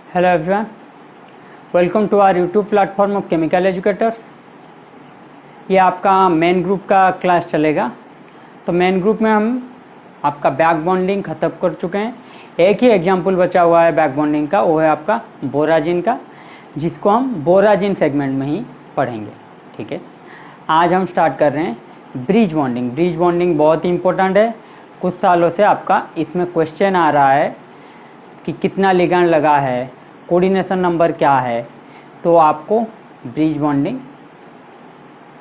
Hello everyone, welcome to our YouTube platform of chemical educators. ये आपका main group का class चलेगा। तो मेन ग्रुप में हम आपका बैक बॉन्डिंग ख़त्म कर चुके हैं। एक ही एग्जाम्पल बचा हुआ है बैक बॉन्डिंग का, वो है आपका बोराजिन का, जिसको हम बोराजिन सेगमेंट में ही पढ़ेंगे। ठीक है, आज हम स्टार्ट कर रहे हैं ब्रिज बॉन्डिंग। ब्रिज बॉन्डिंग बहुत ही इंपॉर्टेंट है। कुछ सालों से आपका इसमें क्वेश्चन आ रहा है कि कितना लिगैंड लगा है, कोऑर्डिनेशन नंबर क्या है। तो आपको ब्रिज बॉन्डिंग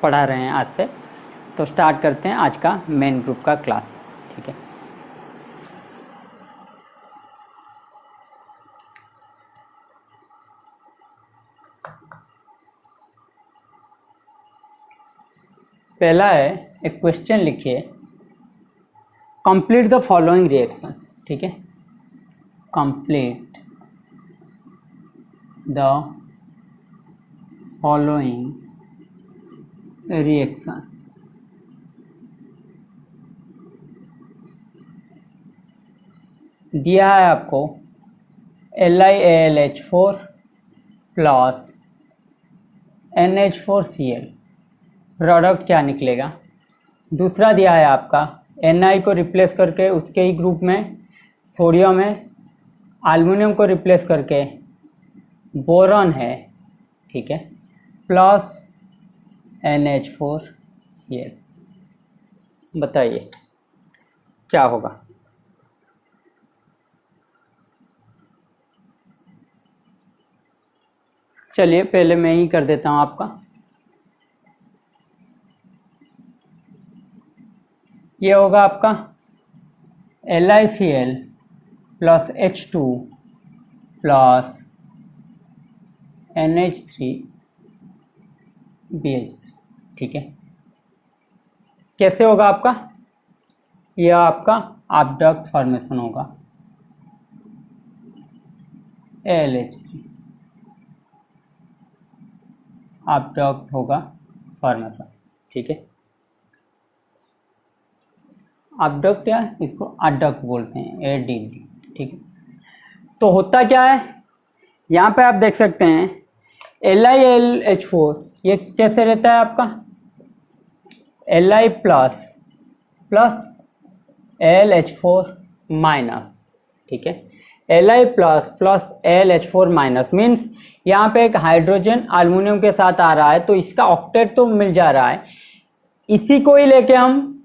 पढ़ा रहे हैं आज से। तो स्टार्ट करते हैं आज का मेन ग्रुप का क्लास। ठीक है, पहला है एक क्वेश्चन लिखिए, कंप्लीट द फॉलोइंग रिएक्शन। ठीक है, कंप्लीट द फॉलोइंग रिएक्शन। दिया है आपको LiAlH4 प्लस NH4Cl, प्रोडक्ट क्या निकलेगा। दूसरा दिया है आपका Na को रिप्लेस करके उसके ही ग्रुप में सोडियम है, एल्युमिनियम को रिप्लेस करके बोरॉन है। ठीक है, प्लस NH4Cl। बताइए क्या होगा। चलिए पहले मैं ही कर देता हूँ आपका। ये होगा आपका LiCl plus H2 plus NH3BH3। ठीक है, कैसे होगा आपका। यह आपका अपडक्ट फॉर्मेशन होगा, AlH3 अपडक्ट होगा फॉर्मेशन। ठीक है, अपडक्ट या इसको अडक्ट बोलते हैं, ADD। ठीक है, तो होता क्या है, यहाँ पे आप देख सकते हैं LiLH4 ये कैसे रहता है आपका Li plus plus LH4 minus. ठीक है, Li plus plus LH4 minus means यहाँ पे एक हाइड्रोजन एल्युमिनियम के साथ आ रहा है, तो इसका ऑक्टेट तो मिल जा रहा है। इसी को ही लेके हम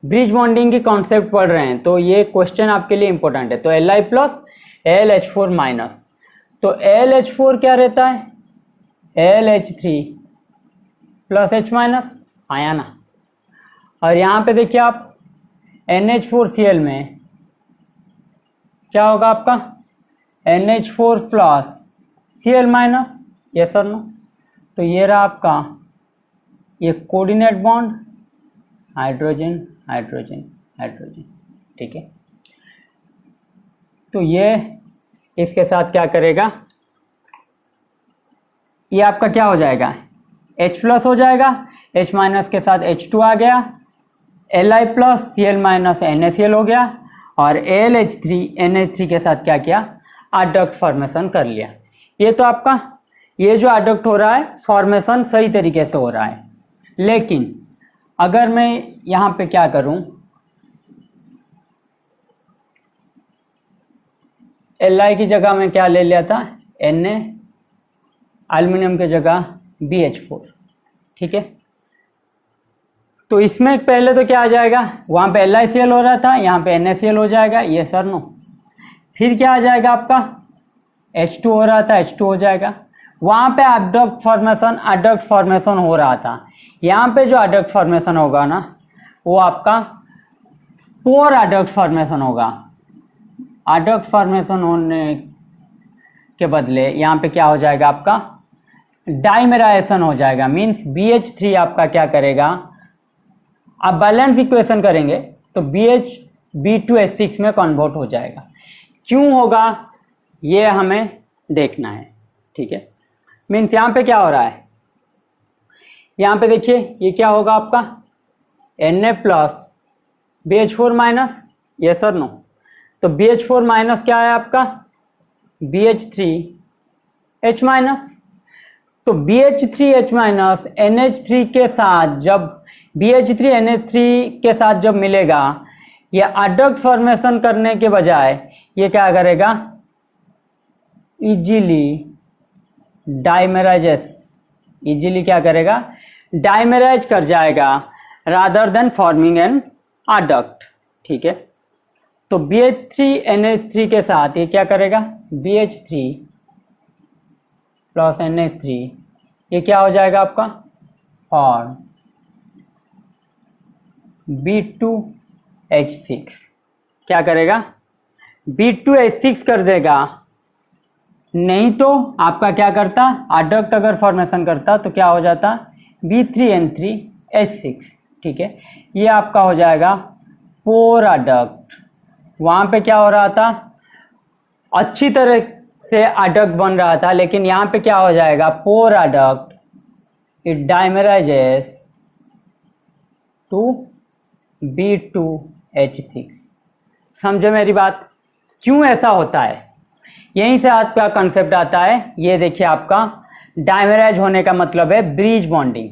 ब्रिज बॉन्डिंग की कॉन्सेप्ट पढ़ रहे हैं, तो ये क्वेश्चन आपके लिए इंपॉर्टेंट है। तो Li प्लस LH4 माइनस, तो LH4 क्या रहता है LH3 प्लस H माइनस, आया ना। और यहाँ पे देखिए आप NH4Cl में क्या होगा आपका NH4 plus Cl minus, yes और नो। तो ये रहा आपका ये coordinate bond, hydrogen hydrogen hydrogen. ठीक है, तो ये इसके साथ क्या करेगा, ये आपका क्या हो जाएगा H प्लस हो जाएगा, H माइनस के साथ H2 आ गया, Li plus Cl minus NaCl हो गया, और AlH3 NH3 के साथ क्या किया, अडक्ट फॉर्मेशन कर लिया। ये तो आपका ये जो अडक्ट हो रहा है फॉर्मेशन सही तरीके से हो रहा है। लेकिन अगर मैं यहाँ पे क्या करूँ, Li की जगह में क्या ले लिया था Na, एल्युमिनियम की जगह BH4। ठीक है, तो इसमें पहले तो क्या आ जाएगा, वहाँ पे LiCl हो रहा था, यहाँ पे NaCl हो जाएगा, ये सर नो। फिर क्या आ जाएगा आपका H2 हो रहा था, H2 हो जाएगा। वहाँ पे अडक्ट फॉर्मेशन हो रहा था, यहाँ पे जो अडक्ट फॉर्मेशन होगा ना वो आपका पोर अडक्ट फॉर्मेशन होगा। अडक्ट फॉर्मेशन होने के बदले यहाँ पे क्या हो जाएगा आपका डाइमेराइजेशन हो जाएगा। मीन्स BH3 आपका क्या करेगा, आप बैलेंस इक्वेशन करेंगे तो BH B2H6 में कन्वर्ट हो जाएगा। क्यों होगा ये हमें देखना है। ठीक है, मीन्स यहाँ पे क्या हो रहा है, यहाँ पे देखिए ये क्या होगा आपका Na प्लस BH4 माइनस, ये सर नो। तो BH4 माइनस क्या है आपका BH3H माइनस। तो BH3H माइनस NH3 के साथ जब BH3 NH3 के साथ जब मिलेगा, ये अडक्ट फॉर्मेशन करने के बजाय ये क्या करेगा, इजीली डाइमेराइजेस, इजीली क्या करेगा, डाइमेराइज कर जाएगा rather than forming an adduct. ठीक है, तो BH3NH3 के साथ ये क्या करेगा, BH3 प्लस NH3, ये क्या हो जाएगा आपका, और B2H6 क्या करेगा, B2H6 कर देगा। नहीं तो आपका क्या करता, अडक्ट अगर फॉर्मेशन करता तो क्या हो जाता, B3N3H6। ठीक है, ये आपका हो जाएगा पोर अडक्ट। वहाँ पे क्या हो रहा था, अच्छी तरह से अडक्ट बन रहा था, लेकिन यहाँ पे क्या हो जाएगा, पोर अडक्ट, इट डाइमेराइजेस टू B2H6। समझो मेरी बात, क्यों ऐसा होता है, यहीं से आपका कंसेप्ट आता है। ये देखिए, आपका डाइमेराइज होने का मतलब है ब्रिज बॉन्डिंग।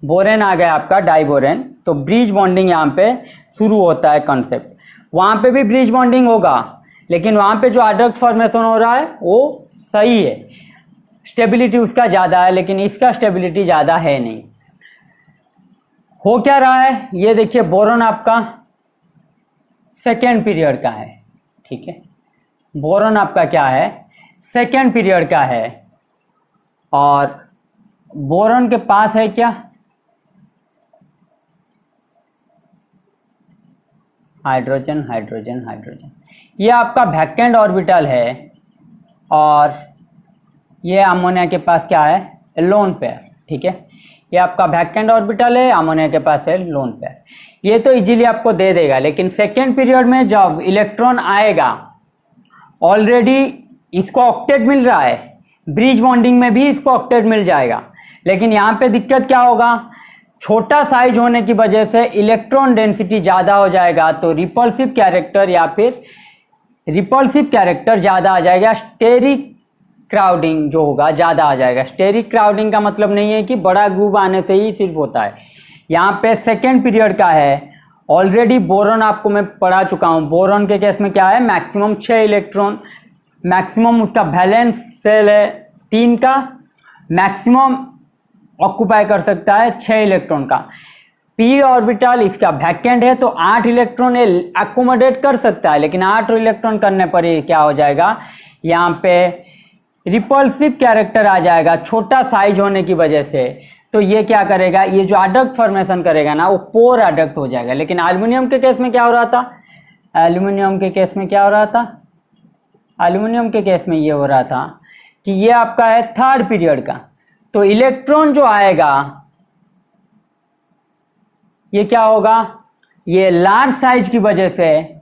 बोरेन आ गया आपका डाइबोरेन, तो ब्रिज बॉन्डिंग यहाँ पे शुरू होता है कंसेप्ट। वहाँ पे भी ब्रिज बॉन्डिंग होगा, लेकिन वहाँ पे जो अडक्ट फॉर्मेशन हो रहा है वो सही है, स्टेबिलिटी उसका ज़्यादा है, लेकिन इसका स्टेबिलिटी ज़्यादा है नहीं। हो क्या रहा है, ये देखिए, बोरोन आपका सेकेंड पीरियड का है। ठीक है, बोरोन आपका क्या है, सेकेंड पीरियड का है, और बोरोन के पास है क्या, हाइड्रोजन हाइड्रोजन हाइड्रोजन। ये आपका वैकेंट ऑर्बिटल है, और ये अमोनिया के पास क्या है, लोन पेयर। ठीक है, ये आपका वैकेंट ऑर्बिटल है, अमोनिया के पास है लोन पेयर। ये तो इजीली आपको दे देगा, लेकिन सेकेंड पीरियड में जब इलेक्ट्रॉन आएगा, ऑलरेडी इसको ऑक्टेट मिल रहा है, ब्रिज बॉन्डिंग में भी इसको ऑक्टेट मिल जाएगा, लेकिन यहाँ पे दिक्कत क्या होगा, छोटा साइज होने की वजह से इलेक्ट्रॉन डेंसिटी ज़्यादा हो जाएगा, तो रिपल्सिव कैरेक्टर या फिर रिपल्सिव कैरेक्टर ज़्यादा आ जाएगा, स्टेरिक क्राउडिंग जो होगा ज़्यादा आ जाएगा। स्टेरिक क्राउडिंग का मतलब नहीं है कि बड़ा ग्रुप आने से ही सिर्फ होता है, यहाँ पे सेकेंड पीरियड का है। ऑलरेडी बोरॉन आपको मैं पढ़ा चुका हूँ, बोरॉन के केस में क्या है, मैक्सिमम 6 इलेक्ट्रॉन, मैक्सिमम उसका वैलेंस सेल है 3 का, मैक्सिमम ऑक्यूपाई कर सकता है 6 इलेक्ट्रॉन का। पी ऑर्बिटल इसका वैकेंट है, तो 8 इलेक्ट्रॉन ये एकोमोडेट कर सकता है, लेकिन 8 इलेक्ट्रॉन करने पर ये क्या हो जाएगा, यहाँ पे रिपल्सिव कैरेक्टर आ जाएगा, छोटा साइज होने की वजह से। तो ये क्या करेगा, ये जो अडक्ट फॉर्मेशन करेगा ना, वो पोर अडक्ट हो जाएगा। लेकिन एल्युमिनियम के केस में क्या हो रहा था, एल्युमिनियम के केस में क्या हो रहा था, एल्युमिनियम के केस में ये हो रहा था कि ये आपका है थर्ड पीरियड का, तो इलेक्ट्रॉन जो आएगा ये क्या होगा, ये लार्ज साइज की वजह से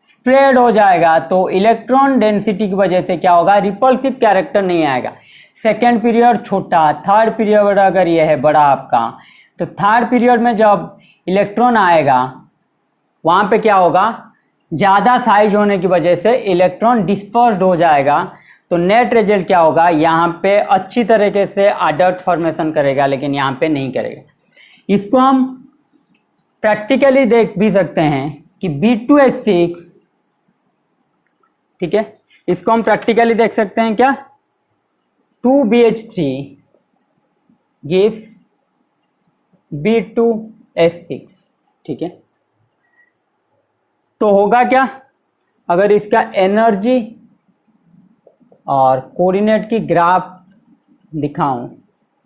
स्प्रेड हो जाएगा, तो इलेक्ट्रॉन डेंसिटी की वजह से क्या होगा, रिपल्सिव कैरेक्टर नहीं आएगा। सेकेंड पीरियड छोटा, थर्ड पीरियड अगर ये है बड़ा आपका, तो थर्ड पीरियड में जब इलेक्ट्रॉन आएगा वहाँ पे क्या होगा, ज़्यादा साइज होने की वजह से इलेक्ट्रॉन डिस्पर्स्ड हो जाएगा। तो नेट रिजल्ट क्या होगा, यहाँ पे अच्छी तरीके से अडक्ट फॉर्मेशन करेगा, लेकिन यहाँ पे नहीं करेगा। इसको हम प्रैक्टिकली देख भी सकते हैं कि B2H6, ठीक है, इसको हम प्रैक्टिकली देख सकते हैं क्या, 2BH3 गिव्स B2H6। ठीक है, तो होगा क्या, अगर इसका एनर्जी और कोऑर्डिनेट की ग्राफ दिखाऊं,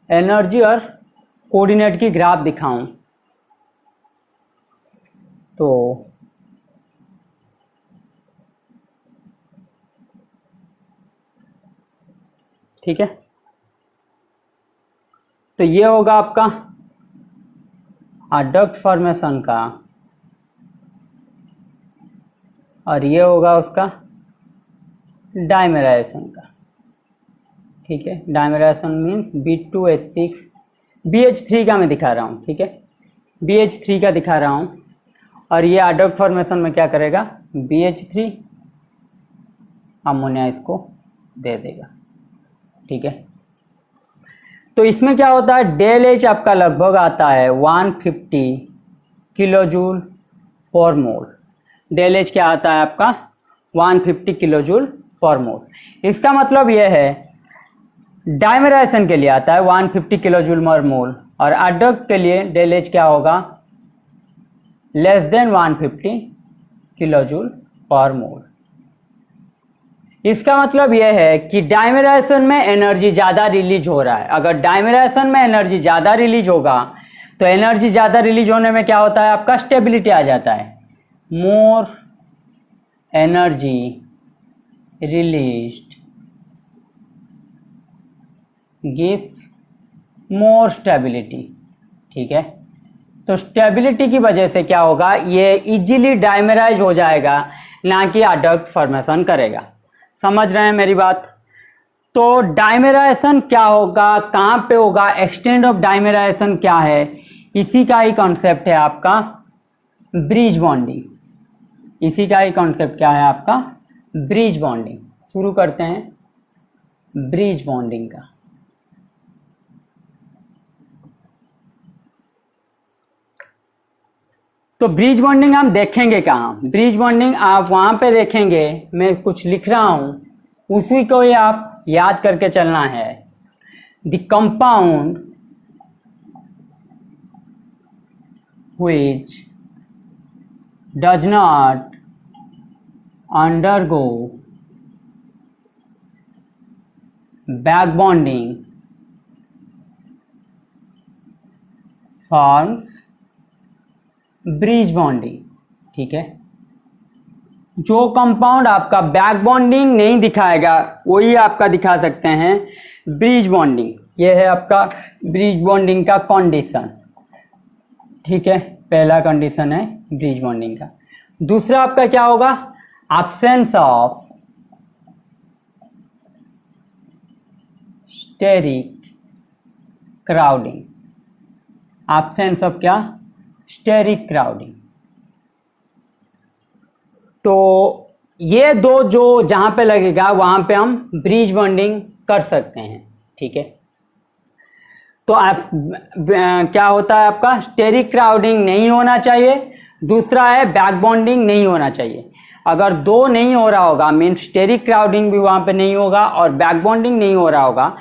एनर्जी और कोऑर्डिनेट की ग्राफ दिखाऊं, तो ठीक है, तो ये होगा आपका अडक्ट फॉर्मेशन का, और ये होगा उसका डाइमेराइजेशन का। ठीक है, डाइमेराइजेशन मीन्स B2H6, BH3 का मैं दिखा रहा हूँ। ठीक है, BH3 का दिखा रहा हूँ, और ये अडक्ट फॉर्मेशन में क्या करेगा, BH3 अमोनिया इसको दे देगा। ठीक है, तो इसमें क्या होता है, डेल एच आपका लगभग आता है 150 किलो जूल पर मोल। डेल एच क्या आता है आपका 150 किलो जूल पर मोल। इसका मतलब यह है डायमेराइजेशन के लिए आता है 150 किलो जूल पर मोल, और एडक्ट के लिए डेल एच क्या होगा लेस देन 150 किलो जूल पर मोल। इसका मतलब यह है कि डायमेराइजेशन में एनर्जी ज़्यादा रिलीज हो रहा है। अगर डायमेराइजेशन में एनर्जी ज़्यादा रिलीज होगा तो एनर्जी ज़्यादा रिलीज होने में क्या होता है आपका स्टेबिलिटी आ जाता है। More energy released gives more stability. ठीक है, तो स्टेबिलिटी की वजह से क्या होगा, ये इजीली डायमेराइज हो जाएगा, ना कि एडक्ट फॉर्मेशन करेगा। समझ रहे हैं मेरी बात? तो डायमेराइजेशन क्या होगा, कहाँ पे होगा, एक्सटेंट ऑफ डायमेराइजेशन क्या है, इसी का ही कॉन्सेप्ट है आपका ब्रिज बॉन्डिंग। इसी का ही कॉन्सेप्ट क्या है आपका ब्रिज बॉन्डिंग। शुरू करते हैं ब्रिज बॉन्डिंग का। तो ब्रिज बॉन्डिंग हम देखेंगे कहाँ, ब्रिज बॉन्डिंग आप वहाँ पे देखेंगे, मैं कुछ लिख रहा हूँ उसी को ही आप याद करके चलना है। The compound which does not undergo back bonding forms bridge bonding. ठीक है, जो कंपाउंड आपका बैक बॉन्डिंग नहीं दिखाएगा वही आपका दिखा सकते हैं ब्रिज बॉन्डिंग। यह है आपका ब्रिज बॉन्डिंग का कंडीशन। ठीक है, पहला कंडीशन है ब्रिज बॉन्डिंग का। दूसरा आपका क्या होगा, absence of steric crowding. Absence of क्या, स्टेरिक क्राउडिंग। तो ये दो जो जहां पे लगेगा वहां पे हम ब्रिज बॉन्डिंग कर सकते हैं। ठीक है, तो आप क्या होता है आपका स्टेरिक क्राउडिंग नहीं होना चाहिए, दूसरा है बैक बॉन्डिंग नहीं होना चाहिए। अगर दो नहीं हो रहा होगा, मीन स्टेरिक क्राउडिंग भी वहां पे नहीं होगा और बैक बॉन्डिंग नहीं हो रहा होगा,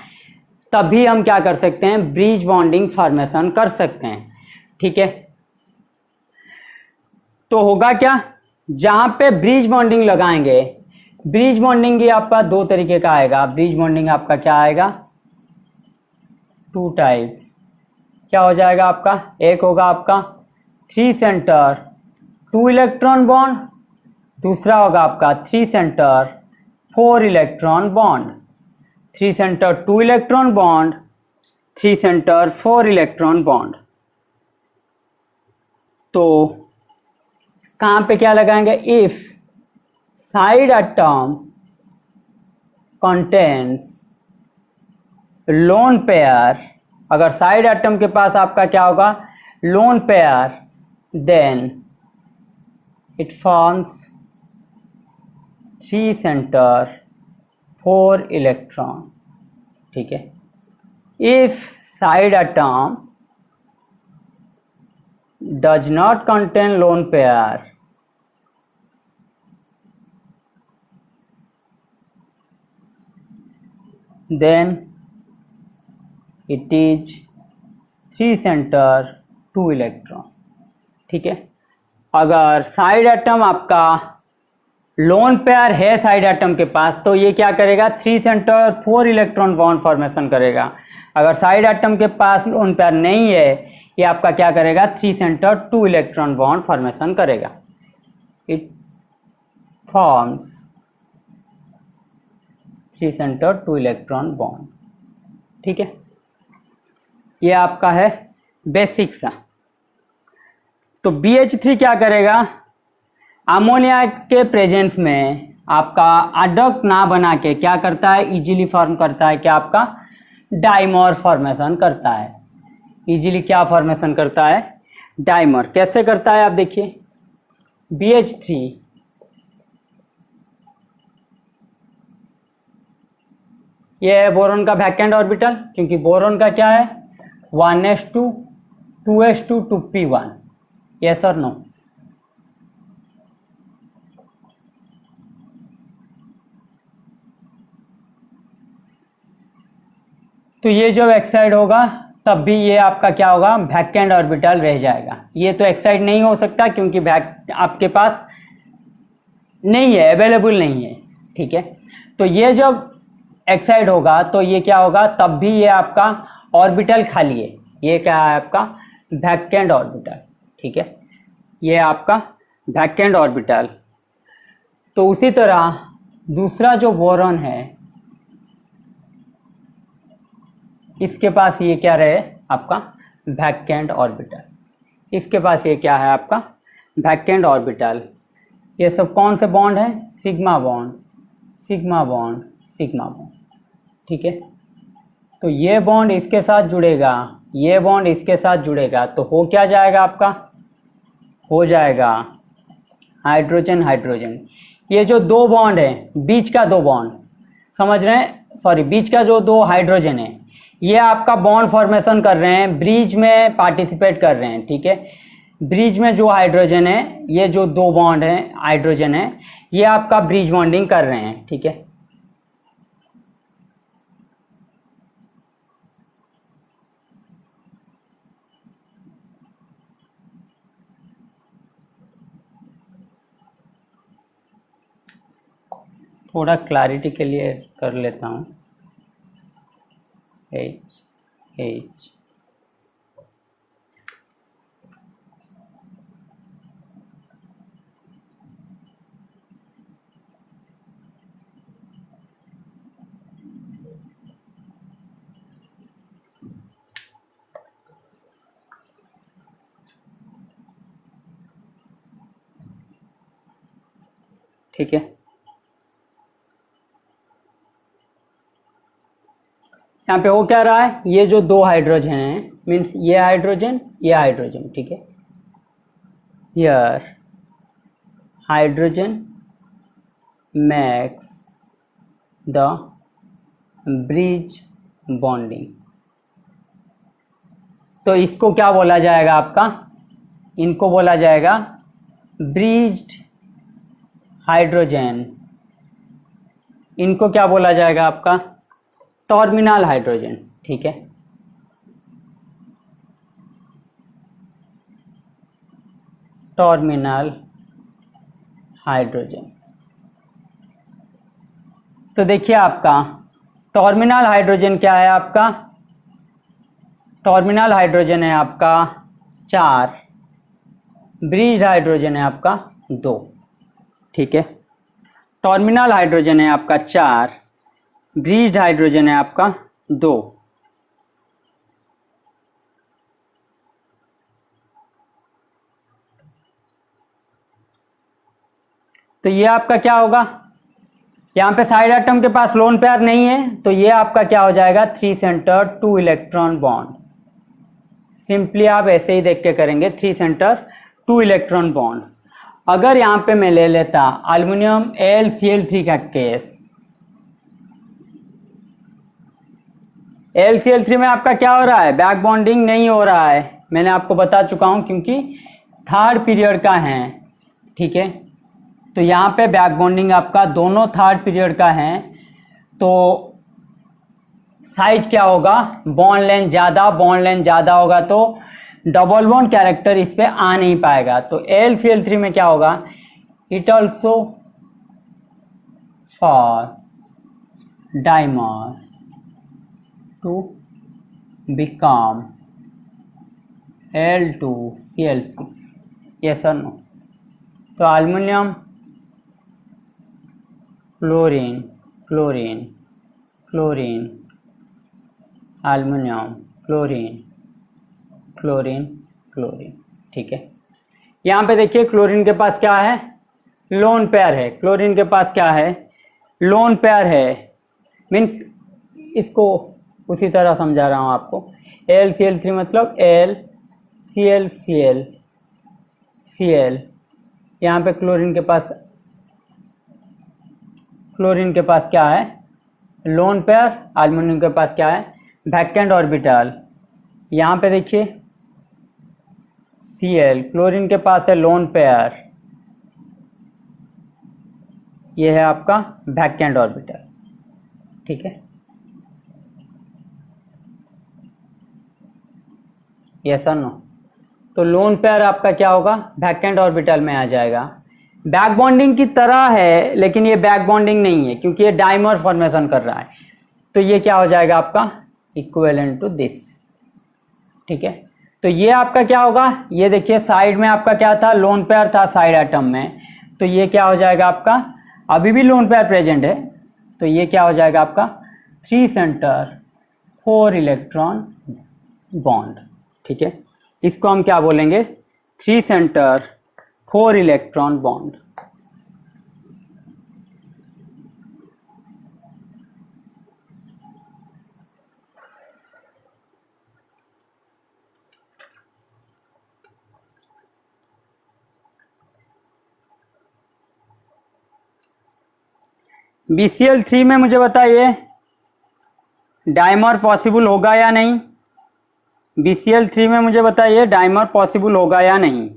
तभी हम क्या कर सकते हैं ब्रिज बॉन्डिंग फॉर्मेशन कर सकते हैं। ठीक है, तो होगा क्या, जहां पे ब्रिज बॉन्डिंग लगाएंगे, ब्रिज बॉन्डिंग ही आपका दो तरीके का आएगा। ब्रिज बॉन्डिंग आपका क्या आएगा, टू टाइप। क्या हो जाएगा आपका, एक होगा आपका 3 सेंटर 2 इलेक्ट्रॉन बॉन्ड, दूसरा होगा आपका 3 center 4 electron bond. 3 center 2 electron bond, 3 center 4 electron bond. तो कहाँ पे क्या लगाएंगे, if side atom contains lone pair, अगर साइड एटम के पास आपका क्या होगा lone pair, then it forms 3 center 4 electron. ठीक है, if side atom does not contain lone pair, then it is 3 center 2 electron. ठीक है, अगर साइड एटम आपका लोन पेयर है साइड एटम के पास, तो ये क्या करेगा 3 सेंटर 4 इलेक्ट्रॉन बॉन्ड फॉर्मेशन करेगा। अगर साइड एटम के पास लोन पेयर नहीं है, ये आपका क्या करेगा 3 सेंटर 2 इलेक्ट्रॉन बॉन्ड फॉर्मेशन करेगा। It forms 3 center 2 electron bond. ठीक है, ये आपका है बेसिक सा। तो BH3 क्या करेगा, अमोनिया के प्रेजेंस में आपका एडक्ट ना बना के क्या करता है, इजीली फॉर्म करता है क्या आपका डाइमर फॉर्मेशन करता है। इजीली क्या फॉर्मेशन करता है, डाइमर। कैसे करता है आप देखिए, BH3 ये है बोरॉन का वैकेंट ऑर्बिटल, क्योंकि बोरॉन का क्या है 1s2 2s2 2p1। यस और नो? तो ये जब एक्साइड होगा तब भी ये आपका क्या होगा, वैकेंट ऑर्बिटल रह जाएगा। ये तो एक्साइड नहीं हो सकता क्योंकि आपके पास नहीं है, अवेलेबल नहीं है, ठीक है। तो ये जब एक्साइड होगा तो ये क्या होगा, तब भी ये आपका ऑर्बिटल खाली है। ये क्या है आपका वैकेंट ऑर्बिटल, ठीक है। ये आपका वैकेंट ऑर्बिटल। तो उसी तरह दूसरा जो बोरॉन है इसके पास ये क्या रहे आपका वैकेंट ऑर्बिटल। इसके पास ये क्या है आपका वैकेंट ऑर्बिटल। ये सब कौन से बॉन्ड है, sigma bond sigma bond sigma bond, ठीक है। तो ये बॉन्ड इसके साथ जुड़ेगा, ये बॉन्ड इसके साथ जुड़ेगा, तो हो क्या जाएगा आपका, हो जाएगा हाइड्रोजन हाइड्रोजन। ये जो दो बॉन्ड है बीच का दो बॉन्ड, समझ रहे हैं, सॉरी बीच का जो दो हाइड्रोजन है ये आपका बॉन्ड फॉर्मेशन कर रहे हैं, ब्रिज में पार्टिसिपेट कर रहे हैं, ठीक है। ब्रिज में जो हाइड्रोजन है, ये जो दो बॉन्ड है हाइड्रोजन है, ये आपका ब्रिज बॉन्डिंग कर रहे हैं, ठीक है। थोड़ा क्लैरिटी के लिए कर लेता हूँ, H H ठीक है। यहाँ पे हो क्या रहा है, ये जो दो हाइड्रोजन है मीन्स ये हाइड्रोजन, ठीक है। Here hydrogen makes the bridge bonding. तो इसको क्या बोला जाएगा आपका, इनको बोला जाएगा ब्रिज्ड हाइड्रोजन। इनको क्या बोला जाएगा आपका टर्मिनल हाइड्रोजन, ठीक है। Terminal hydrogen. तो देखिए आपका टर्मिनल हाइड्रोजन क्या है आपका, टर्मिनल हाइड्रोजन है आपका 4, ब्रिज हाइड्रोजन है आपका 2, ठीक है। टर्मिनल हाइड्रोजन है आपका 4, ब्रिज हाइड्रोजन है आपका 2। तो ये आपका क्या होगा, यहाँ पे साइड एटम के पास लोन पेयर नहीं है, तो ये आपका क्या हो जाएगा 3 सेंटर 2 इलेक्ट्रॉन बॉन्ड। सिंपली आप ऐसे ही देख के करेंगे 3 सेंटर 2 इलेक्ट्रॉन बॉन्ड। अगर यहाँ पे मैं ले लेता एल्युमिनियम AlCl3 का केस, AlCl3 में आपका क्या हो रहा है, बैक बॉन्डिंग नहीं हो रहा है, मैंने आपको बता चुका हूँ क्योंकि थर्ड पीरियड का है, ठीक है। तो यहाँ पे बैक बॉन्डिंग आपका दोनों थर्ड पीरियड का है, तो साइज क्या होगा, बॉन्ड लेंथ ज़्यादा होगा तो डबल बॉन्ड कैरेक्टर इस पे आ नहीं पाएगा। तो AlCl3 में क्या होगा, it also for dimer to become Al2Cl6, yes और नो। तो aluminium chlorine chlorine chlorine aluminium chlorine chlorine chlorine, ठीक है। यहाँ पे देखिए क्लोरीन के पास क्या है, लोन पेयर है। क्लोरीन के पास क्या है, लोन पेयर है, मीन्स इसको उसी तरह समझा रहा हूँ आपको। AlCl3 मतलब AlCl यहाँ पे क्लोरीन के पास क्या है, लोन पेयर, एल्युमिनियम के पास क्या है, वैकेंट ऑर्बिटल। यहाँ पे देखिए Cl, क्लोरीन के पास है लोन पेयर, ये है आपका वैकेंट ऑर्बिटल, ठीक है। यस और नो? तो लोन पेयर आपका क्या होगा, वैकेंट ऑर्बिटल में आ जाएगा। बैक बॉन्डिंग की तरह है लेकिन ये बैक बॉन्डिंग नहीं है क्योंकि ये डाइमर फॉर्मेशन कर रहा है, तो ये क्या हो जाएगा आपका, इक्विवेलेंट टू दिस, ठीक है। तो ये आपका क्या होगा, ये देखिए साइड में आपका क्या था, लोन पेयर था साइड एटम में, तो ये क्या हो जाएगा आपका, अभी भी लोन पेयर प्रेजेंट है, तो ये क्या हो जाएगा आपका 3 सेंटर 4 इलेक्ट्रॉन बॉन्ड, ठीक है। इसको हम क्या बोलेंगे, 3 सेंटर 4 इलेक्ट्रॉन बॉन्ड। BCl3 में मुझे बताइए डाइमर पॉसिबल होगा या नहीं, BCl3 में मुझे बताइए डाइमर पॉसिबल होगा या नहीं।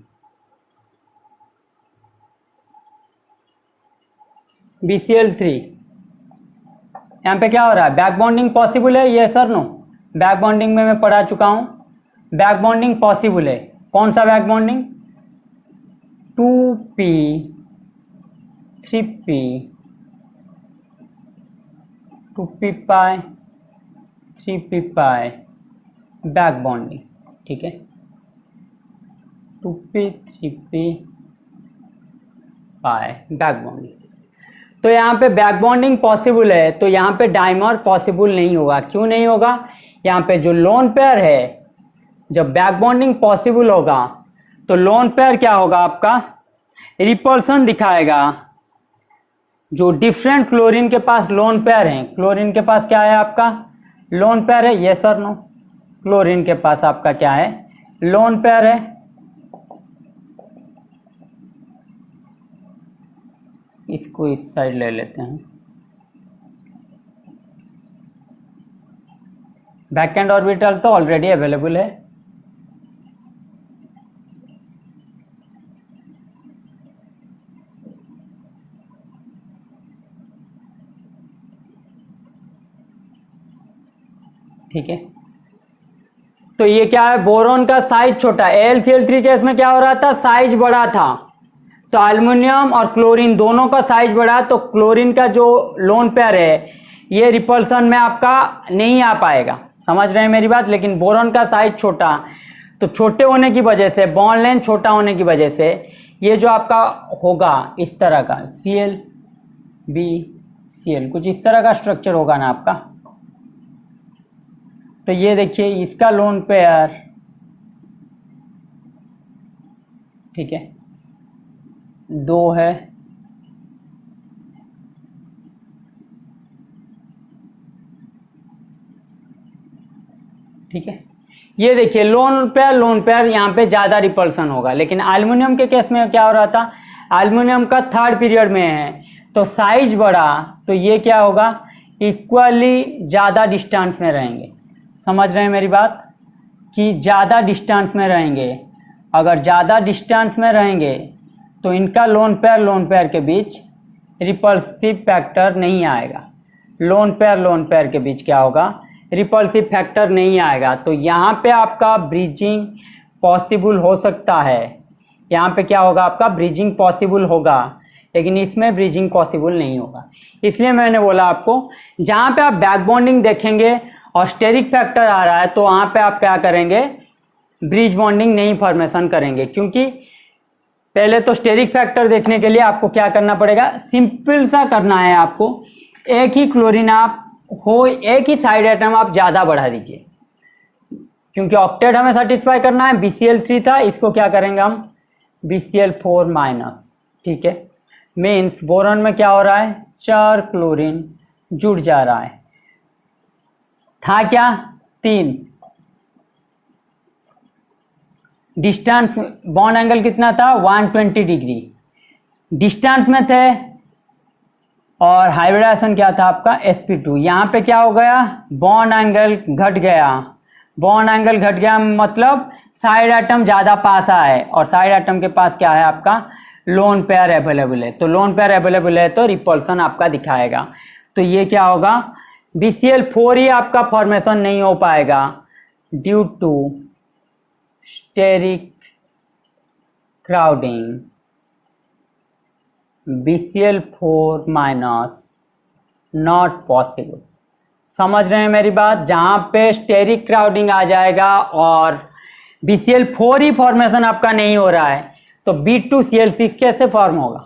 BCl3 यहाँ पे क्या हो रहा है, बैक बॉन्डिंग पॉसिबल है, ये सर नो, बैक बॉन्डिंग में मैं पढ़ा चुका हूँ, बैक बॉन्डिंग पॉसिबल है। कौन सा back bonding, 2p 3p 2p पाई 3p पाई बैक बॉन्डिंग, ठीक है, 2p 3p पाई बैक बॉन्डिंग। तो यहाँ पे बैक बॉन्डिंग पॉसिबल है, तो यहाँ पे डाइमर पॉसिबल नहीं होगा। क्यों नहीं होगा, यहाँ पे जो लोन पेयर है, जब बैक बॉन्डिंग पॉसिबल होगा तो लोन पेयर क्या होगा आपका, रिपल्सन दिखाएगा। जो डिफरेंट क्लोरीन के पास लोन पेयर है, क्लोरीन के पास क्या है आपका लोन पेयर है, यस और नो, क्लोरीन के पास आपका क्या है लोन पेयर है। इसको इस साइड ले लेते हैं, वैकेंट ऑर्बिटल तो ऑलरेडी अवेलेबल है, ठीक है। तो ये क्या है, बोरोन का साइज छोटा, AlCl3 केस में क्या हो रहा था, साइज बड़ा था, तो एल्युमिनियम और क्लोरीन दोनों का साइज बड़ा, तो क्लोरीन का जो लोन पेयर है ये रिपल्सन में आपका नहीं आ पाएगा, समझ रहे हैं मेरी बात। लेकिन बोरोन का साइज छोटा, तो छोटे होने की वजह से, बॉन्ड लेंथ छोटा होने की वजह से ये जो आपका होगा इस तरह का Cl BCl, कुछ इस तरह का स्ट्रक्चर होगा ना आपका। तो ये देखिए इसका लोन पेयर, ठीक है, 2 है, ठीक है। ये देखिए लोन पेयर यहाँ पे ज़्यादा रिपल्सन होगा, लेकिन एल्युमिनियम के केस में क्या हो रहा था, एल्युमिनियम का 3rd पीरियड में है तो साइज बड़ा, तो ये क्या होगा, इक्वली ज़्यादा डिस्टेंस में रहेंगे, समझ रहे हैं मेरी बात, कि ज़्यादा डिस्टेंस में रहेंगे। अगर ज़्यादा डिस्टेंस में रहेंगे तो इनका लोन पेयर के बीच रिपल्सिव फैक्टर नहीं आएगा, लोन पेयर के बीच क्या होगा, रिपल्सिव फैक्टर नहीं आएगा। तो यहाँ पे आपका ब्रिजिंग पॉसिबल हो सकता है, यहाँ पे क्या होगा आपका ब्रिजिंग पॉसिबल होगा, लेकिन इसमें ब्रिजिंग पॉसिबल नहीं होगा। इसलिए मैंने बोला आपको, जहाँ पे आप बैक बॉन्डिंग देखेंगे और स्टेरिक फैक्टर आ रहा है तो वहाँ पे आप क्या करेंगे, ब्रिज बॉन्डिंग नहीं फॉर्मेशन करेंगे, क्योंकि पहले तो स्टेरिक फैक्टर देखने के लिए आपको क्या करना पड़ेगा, सिंपल सा करना है आपको, एक ही क्लोरीन आप हो, एक ही साइड एटम आप ज़्यादा बढ़ा दीजिए, क्योंकि ऑक्टेट हमें सेटिस्फाई करना है। BCl3 था, इसको क्या करेंगे हम BCl4 माइनस, ठीक है। मीन्स बोरॉन में क्या हो रहा है, 4 क्लोरीन जुड़ जा रहा है, था क्या 3, डिस्टेंस बॉन्ड एंगल कितना था 120 डिग्री, डिस्टेंस में थे और हाइब्रिडाइजेशन क्या था आपका sp2। यहाँ पे क्या हो गया, बॉन्ड एंगल घट गया। बॉन्ड एंगल घट गया मतलब साइड एटम ज़्यादा पास आए, और साइड एटम के पास क्या है आपका, लोन पेयर अवेलेबल है। तो लोन पेयर अवेलेबल है तो रिपल्सन आपका दिखाएगा। तो ये क्या होगा, BCl4 ही आपका फॉर्मेशन नहीं हो पाएगा due to steric crowding. BCl4 minus not possible. समझ रहे हैं मेरी बात, जहाँ पे स्टेरिक क्राउडिंग आ जाएगा और BCl4 ही फॉर्मेशन आपका नहीं हो रहा है तो B2Cl6 कैसे फॉर्म होगा।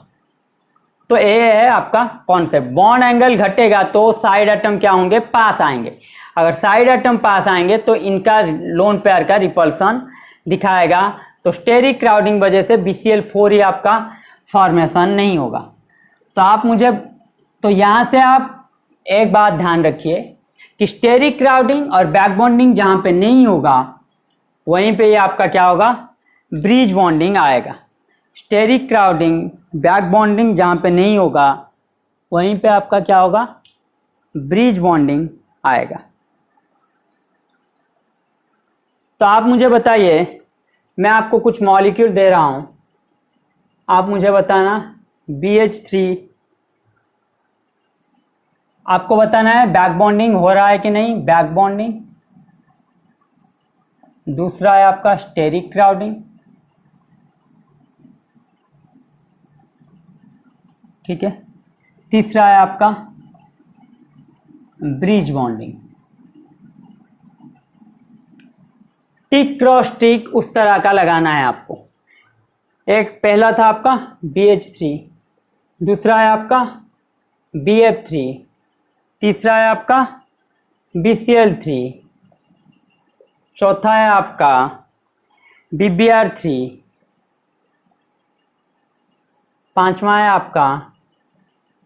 तो ये है आपका कॉन्सेप्ट। बॉन्ड एंगल घटेगा तो साइड एटम क्या होंगे, पास आएंगे। अगर साइड एटम पास आएंगे तो इनका लोन पेयर का रिपल्सन दिखाएगा। तो स्टेरिक क्राउडिंग वजह से BCl4 ही आपका फॉर्मेशन नहीं होगा। तो आप मुझे, तो यहाँ से आप एक बात ध्यान रखिए कि स्टेरिक क्राउडिंग और बैक बॉन्डिंग जहाँ पे नहीं होगा वहीं पे ये आपका क्या होगा, ब्रिज बॉन्डिंग आएगा। स्टेरिक क्राउडिंग बैक बॉन्डिंग जहाँ पे नहीं होगा वहीं पे आपका क्या होगा, ब्रिज बॉन्डिंग आएगा। तो आप मुझे बताइए, मैं आपको कुछ मॉलिक्यूल दे रहा हूँ, आप मुझे बताना BH3, आपको बताना है बैक बॉन्डिंग हो रहा है कि नहीं, बैक बॉन्डिंग। दूसरा है आपका स्टेरिक क्राउडिंग, ठीक है। तीसरा है आपका ब्रिज बॉन्डिंग। टिक क्रॉस टिक उस तरह का लगाना है आपको। एक पहला था आपका BH3, दूसरा है आपका BF3, तीसरा है आपका BCl3, चौथा है आपका BBr3, पांचवा है आपका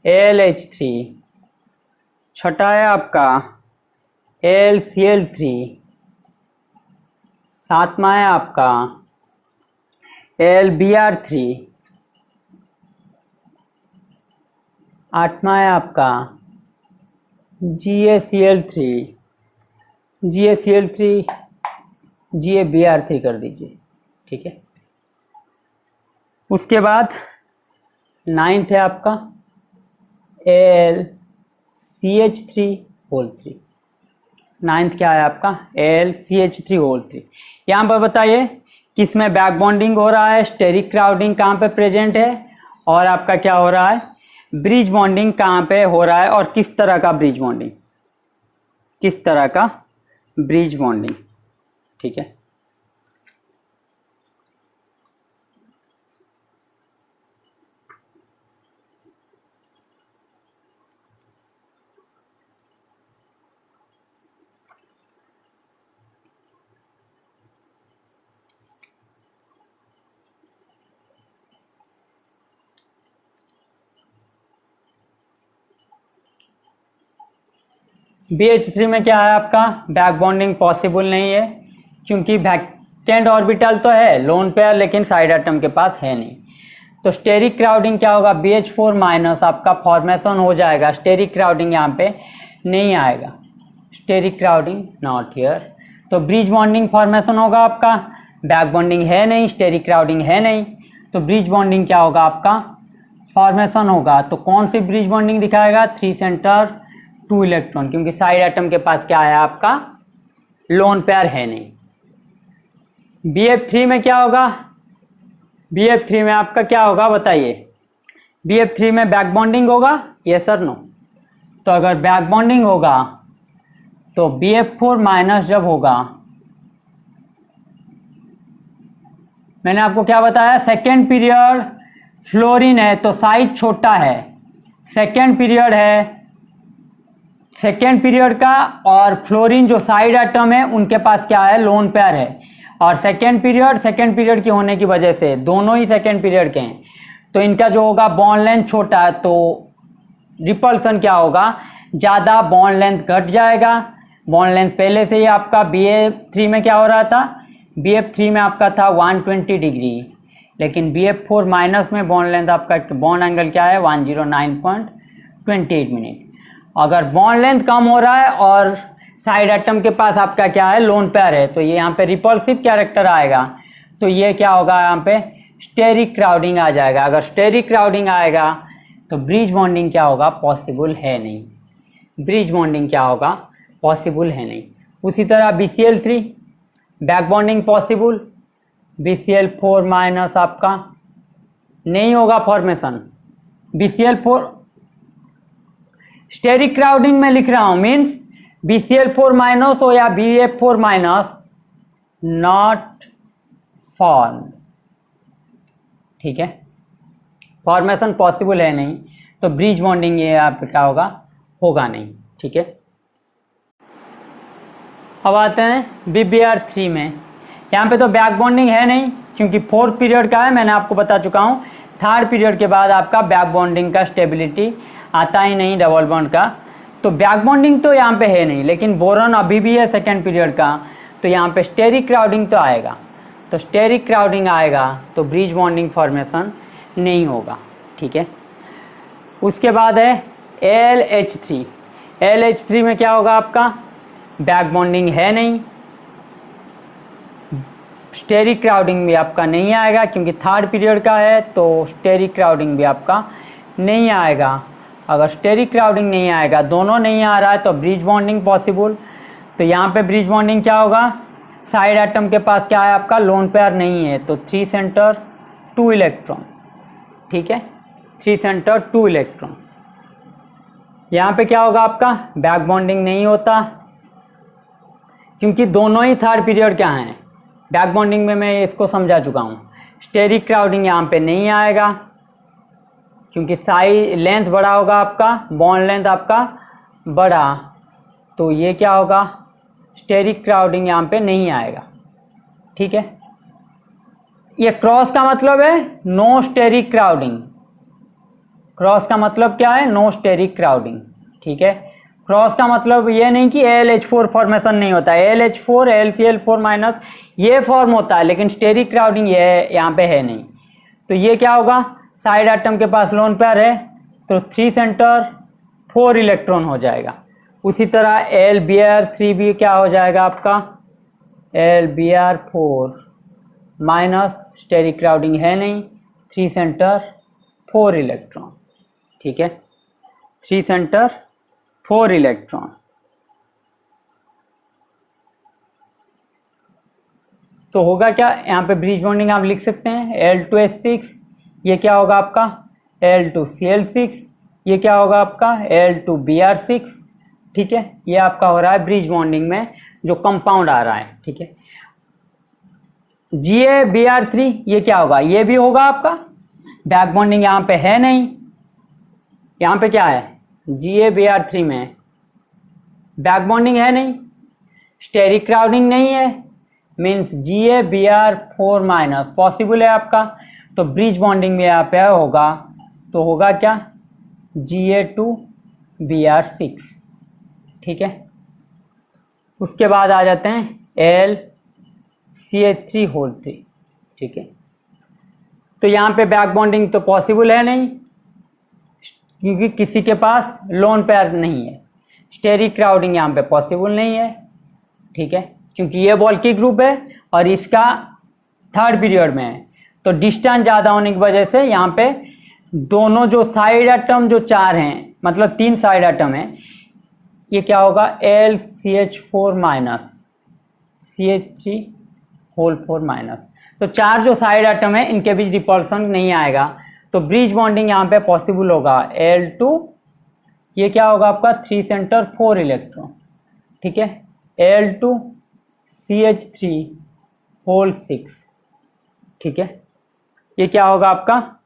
ALH3, छठा है आपका AlCl3, सातवां है आपका AlBr3, आठवां है आपका GaCl3, GaCl3 GaBr3 कर दीजिए, ठीक है। उसके बाद नाइन्थ है आपका AlCH3 नाइन्थ क्या है आपका, AlCH3। यहाँ पर बताइए किसमें बैक बॉन्डिंग हो रहा है, स्टेरिक क्राउडिंग कहाँ पे प्रेजेंट है, और आपका क्या हो रहा है, ब्रिज बॉन्डिंग कहाँ पे हो रहा है, और किस तरह का ब्रिज बॉन्डिंग, किस तरह का ब्रिज बॉन्डिंग, ठीक है। BH3 में क्या है आपका, बैक बॉन्डिंग पॉसिबल नहीं है क्योंकि वैकेंट ऑर्बिटल तो है लोन पेयर, लेकिन साइड एटम के पास है नहीं। तो स्टेरिक क्राउडिंग क्या होगा, BH4 माइनस आपका फॉर्मेशन हो जाएगा। स्टेरिक क्राउडिंग यहाँ पे नहीं आएगा, स्टेरिक क्राउडिंग नॉट हियर। तो ब्रिज बॉन्डिंग फॉर्मेशन होगा आपका, बैक बॉन्डिंग है नहीं, स्टेरिक क्राउडिंग है नहीं, तो ब्रिज बॉन्डिंग क्या होगा आपका, फॉर्मेशन होगा। तो कौन सी ब्रिज बॉन्डिंग दिखाएगा, 3 सेंटर 2 इलेक्ट्रॉन, क्योंकि साइड एटम के पास क्या है आपका, लोन पेयर है नहीं। BF3 में क्या होगा, BF3 में आपका क्या होगा बताइए, BF3 में बैक बॉन्डिंग होगा, यस सर नो। तो अगर बैक बॉन्डिंग होगा तो BF4 माइनस जब होगा, मैंने आपको क्या बताया, सेकेंड पीरियड फ्लोरीन है तो साइज छोटा है, सेकेंड पीरियड है, सेकेंड पीरियड का, और फ्लोरीन जो साइड एटम है उनके पास क्या है, लोन पेयर है। और सेकेंड पीरियड की होने की वजह से दोनों ही सेकेंड पीरियड के हैं, तो इनका जो होगा बॉन्ड लेंथ छोटा है, तो रिपल्सन क्या होगा, ज़्यादा बॉन्ड लेंथ घट जाएगा। बॉन्ड लेंथ पहले से ही आपका BF3 में क्या हो रहा था, BF3 में आपका था 120 डिग्री, लेकिन BF4 माइनस में बॉन्ड लेंथ आपका, बॉन्ड एंगल क्या है, 109.2 28 मिनट। अगर बॉन्ड लेंथ कम हो रहा है और साइड एटम के पास आपका क्या है, लोन पेयर है, तो ये यहाँ पे रिपल्सिव कैरेक्टर आएगा। तो ये क्या होगा, यहाँ पे स्टेरिक क्राउडिंग आ जाएगा। अगर स्टेरिक क्राउडिंग आएगा तो ब्रिज बॉन्डिंग क्या होगा, पॉसिबल है नहीं। ब्रिज बॉन्डिंग क्या होगा, पॉसिबल है नहीं। उसी तरह BCl3 back bonding possible, BCl4 minus आपका नहीं होगा फॉर्मेशन। BCl4 स्टेरिक क्राउडिंग में लिख रहा हूं, मीन्स BCl4 माइनस हो या BF4 माइनस, नॉट फॉर्म। ठीक है, फॉर्मेशन पॉसिबल है नहीं, तो ब्रिज बॉन्डिंग ये आप क्या होगा, होगा नहीं। ठीक है, अब आते हैं BBr3 में। यहाँ पे तो बैक बॉन्डिंग है नहीं, क्योंकि 4th पीरियड का है, मैंने आपको बता चुका हूँ। 3rd पीरियड के बाद आपका बैक बॉन्डिंग का स्टेबिलिटी आता ही नहीं, डबल बॉन्ड का। तो बैक बॉन्डिंग तो यहाँ पे है नहीं, लेकिन बोरॉन अभी भी है 2nd पीरियड का, तो यहाँ पे स्टेरिक क्राउडिंग तो आएगा। तो स्टेरिक क्राउडिंग आएगा तो ब्रिज बॉन्डिंग फॉर्मेशन नहीं होगा। ठीक है, उसके बाद है LH3। LH3 में क्या होगा, आपका बैक बॉन्डिंग है नहीं, स्टेरिक क्राउडिंग भी आपका नहीं आएगा, क्योंकि 3rd पीरियड का है, तो स्टेरिक क्राउडिंग भी आपका नहीं आएगा। अगर स्टेरिक क्राउडिंग नहीं आएगा, दोनों नहीं आ रहा है, तो ब्रिज बॉन्डिंग पॉसिबल। तो यहाँ पे ब्रिज बॉन्डिंग क्या होगा, साइड एटम के पास क्या है, आपका लोन पेयर नहीं है, तो 3 सेंटर 2 इलेक्ट्रॉन। ठीक है, 3 सेंटर 2 इलेक्ट्रॉन। यहाँ पे क्या होगा, आपका बैक बॉन्डिंग नहीं होता, क्योंकि दोनों ही 3rd पीरियड क्या हैं। बैक बॉन्डिंग में मैं इसको समझा चुका हूँ। स्टेरिक क्राउडिंग यहाँ पे नहीं आएगा, क्योंकि साइड लेंथ बड़ा होगा आपका, बॉन्ड लेंथ आपका बड़ा, तो ये क्या होगा, स्टेरिक क्राउडिंग यहाँ पे नहीं आएगा। ठीक है, ये क्रॉस का मतलब है नो स्टेरिक क्राउडिंग। क्रॉस का मतलब क्या है, नो स्टेरिक क्राउडिंग। ठीक है, क्रॉस का मतलब ये नहीं कि LH4 फॉर्मेशन नहीं होता है, LH4 LCl4 माइनस ये फॉर्म होता है, लेकिन स्टेरिक क्राउडिंग ये यहाँ पे है नहीं। तो ये क्या होगा, साइड एटम के पास लोन पेयर है, तो 3 सेंटर 4 इलेक्ट्रॉन हो जाएगा। उसी तरह LBr3 भी क्या हो जाएगा, आपका LBr4 माइनस, स्टेरिक क्राउडिंग है नहीं, 3 सेंटर 4 इलेक्ट्रॉन। ठीक है, 3 सेंटर 4 इलेक्ट्रॉन। तो होगा क्या, यहाँ पे ब्रिज बॉन्डिंग आप लिख सकते हैं L2S6, ये क्या होगा आपका L2Cl6, ये क्या होगा आपका L2Br6। ठीक है, ये आपका हो रहा है ब्रिज बॉन्डिंग में जो कंपाउंड आ रहा है। ठीक है, GaBr3 ये क्या होगा, ये भी होगा आपका, बैक बॉन्डिंग यहाँ पे है नहीं। यहाँ पे क्या है, GaBr3 में बैक बॉन्डिंग है नहीं, स्टेरिक क्राउडिंग नहीं है, मीन्स GaBr4 माइनस पॉसिबल है आपका, तो ब्रिज बॉन्डिंग में यहाँ पे होगा, तो होगा क्या Ga2Br6। ठीक है, उसके बाद आ जाते हैं LCH3 ठीक है, तो यहाँ पे बैक बॉन्डिंग तो पॉसिबल है नहीं, क्योंकि किसी के पास लोन पेयर नहीं है। स्टेरिक क्राउडिंग यहाँ पे पॉसिबल नहीं है। ठीक है, क्योंकि ये बॉल्की ग्रुप है और इसका 3rd पीरियड में है, तो डिस्टेंस ज़्यादा होने की वजह से यहाँ पे दोनों जो साइड एटम जो 4 हैं, मतलब 3 साइड एटम हैं, ये क्या होगा LCH4 माइनस CH3 माइनस, तो 4 जो साइड एटम है इनके बीच रिपल्सन नहीं आएगा, तो ब्रिज बॉन्डिंग यहाँ पे पॉसिबल होगा L2, ये क्या होगा आपका 3 सेंटर 4 इलेक्ट्रॉन। ठीक है, L2CH3 ठीक है, ये क्या होगा आपका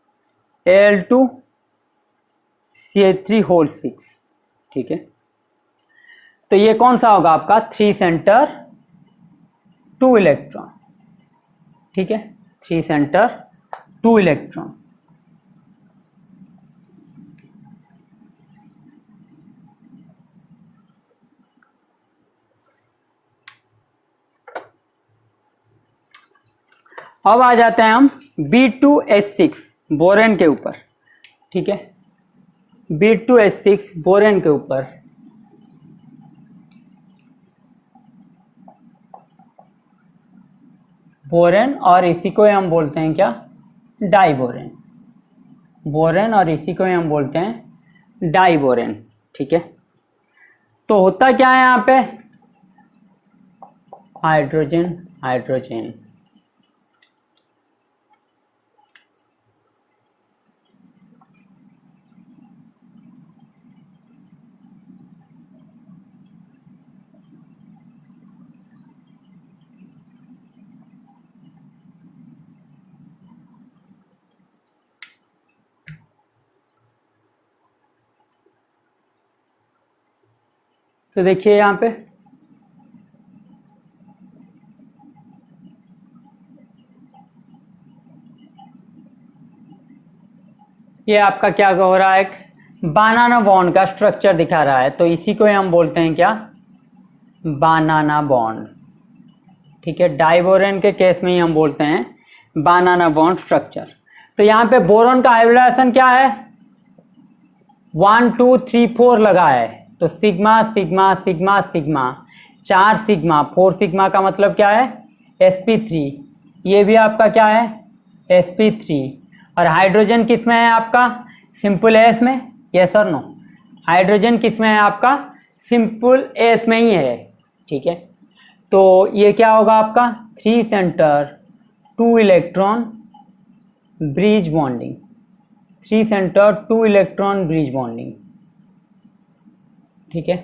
L2CH3 ठीक है, तो ये कौन सा होगा आपका 3 सेंटर 2 इलेक्ट्रॉन। ठीक है, 3 सेंटर 2 इलेक्ट्रॉन। अब आ जाते हैं हम B2H6 बोरेन के ऊपर। ठीक है, B2H6 बोरेन के ऊपर, बोरेन, और इसी को हम बोलते हैं क्या, डाइबोरेन। बोरेन और इसी को हम बोलते हैं डाइबोरेन। ठीक है, तो होता क्या है यहाँ पे, हाइड्रोजन हाइड्रोजन। तो देखिए यहाँ पे ये आपका क्या हो रहा है, एक बनाना बॉन्ड का स्ट्रक्चर दिखा रहा है, तो इसी को हम बोलते हैं क्या, बनाना बॉन्ड। ठीक है, डाइबोरेन के केस में ही हम बोलते हैं बनाना बॉन्ड स्ट्रक्चर। तो यहाँ पे बोरोन का हाइब्रिडाइजेशन क्या है, 1 2 3 4 लगा है, तो sigma sigma sigma sigma, 4 sigma, 4 sigma का मतलब क्या है, sp3। ये भी आपका क्या है, sp3। और हाइड्रोजन किस में है आपका, सिंपल एस में, यस और नो, हाइड्रोजन किस में है आपका, सिंपल एस में ही है। ठीक है, तो ये क्या होगा आपका, 3 center 2 electron bridge bonding, 3 center 2 electron bridge bonding. ठीक है,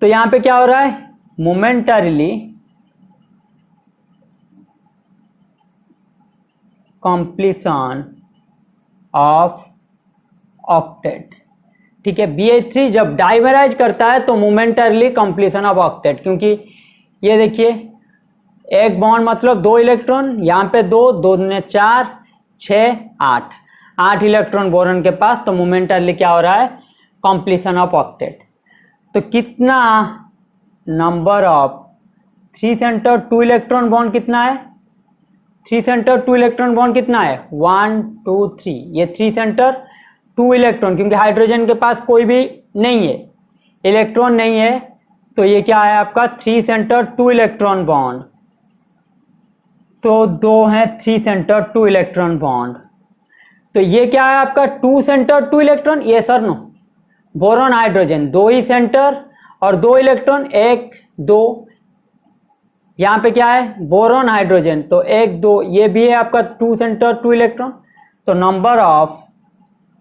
तो यहां पे क्या हो रहा है, मोमेंटरीली कंप्लीशन ऑफ ऑक्टेट। ठीक है, BH3 जब डाइमेराइज करता है तो मोमेंटरली कंप्लीशन ऑफ ऑक्टेट, क्योंकि ये देखिए एक बॉन्ड मतलब 2 इलेक्ट्रॉन, यहाँ पे 2 2 ने 4 6 8 इलेक्ट्रॉन बोरॉन के पास, तो मोमेंटरली क्या हो रहा है, कंप्लीशन ऑफ ऑक्टेट। तो कितना number of 3 center 2 electron bond कितना है, 3 सेंटर 2 इलेक्ट्रॉन बॉन्ड कितना है, 1 2 3, ये 3 सेंटर 2 इलेक्ट्रॉन, क्योंकि हाइड्रोजन के पास कोई भी नहीं है, इलेक्ट्रॉन नहीं है, तो ये क्या है आपका 3 सेंटर 2 इलेक्ट्रॉन बॉन्ड। तो 2 है 3 सेंटर 2 इलेक्ट्रॉन बॉन्ड, तो ये क्या है आपका 2 सेंटर 2 इलेक्ट्रॉन, ये सर नो, बोरॉन हाइड्रोजन 2 ही सेंटर और 2 इलेक्ट्रॉन, 1 2, यहाँ पे क्या है बोरॉन हाइड्रोजन, तो 1 2, ये भी है आपका 2 सेंटर 2 इलेक्ट्रॉन, तो number of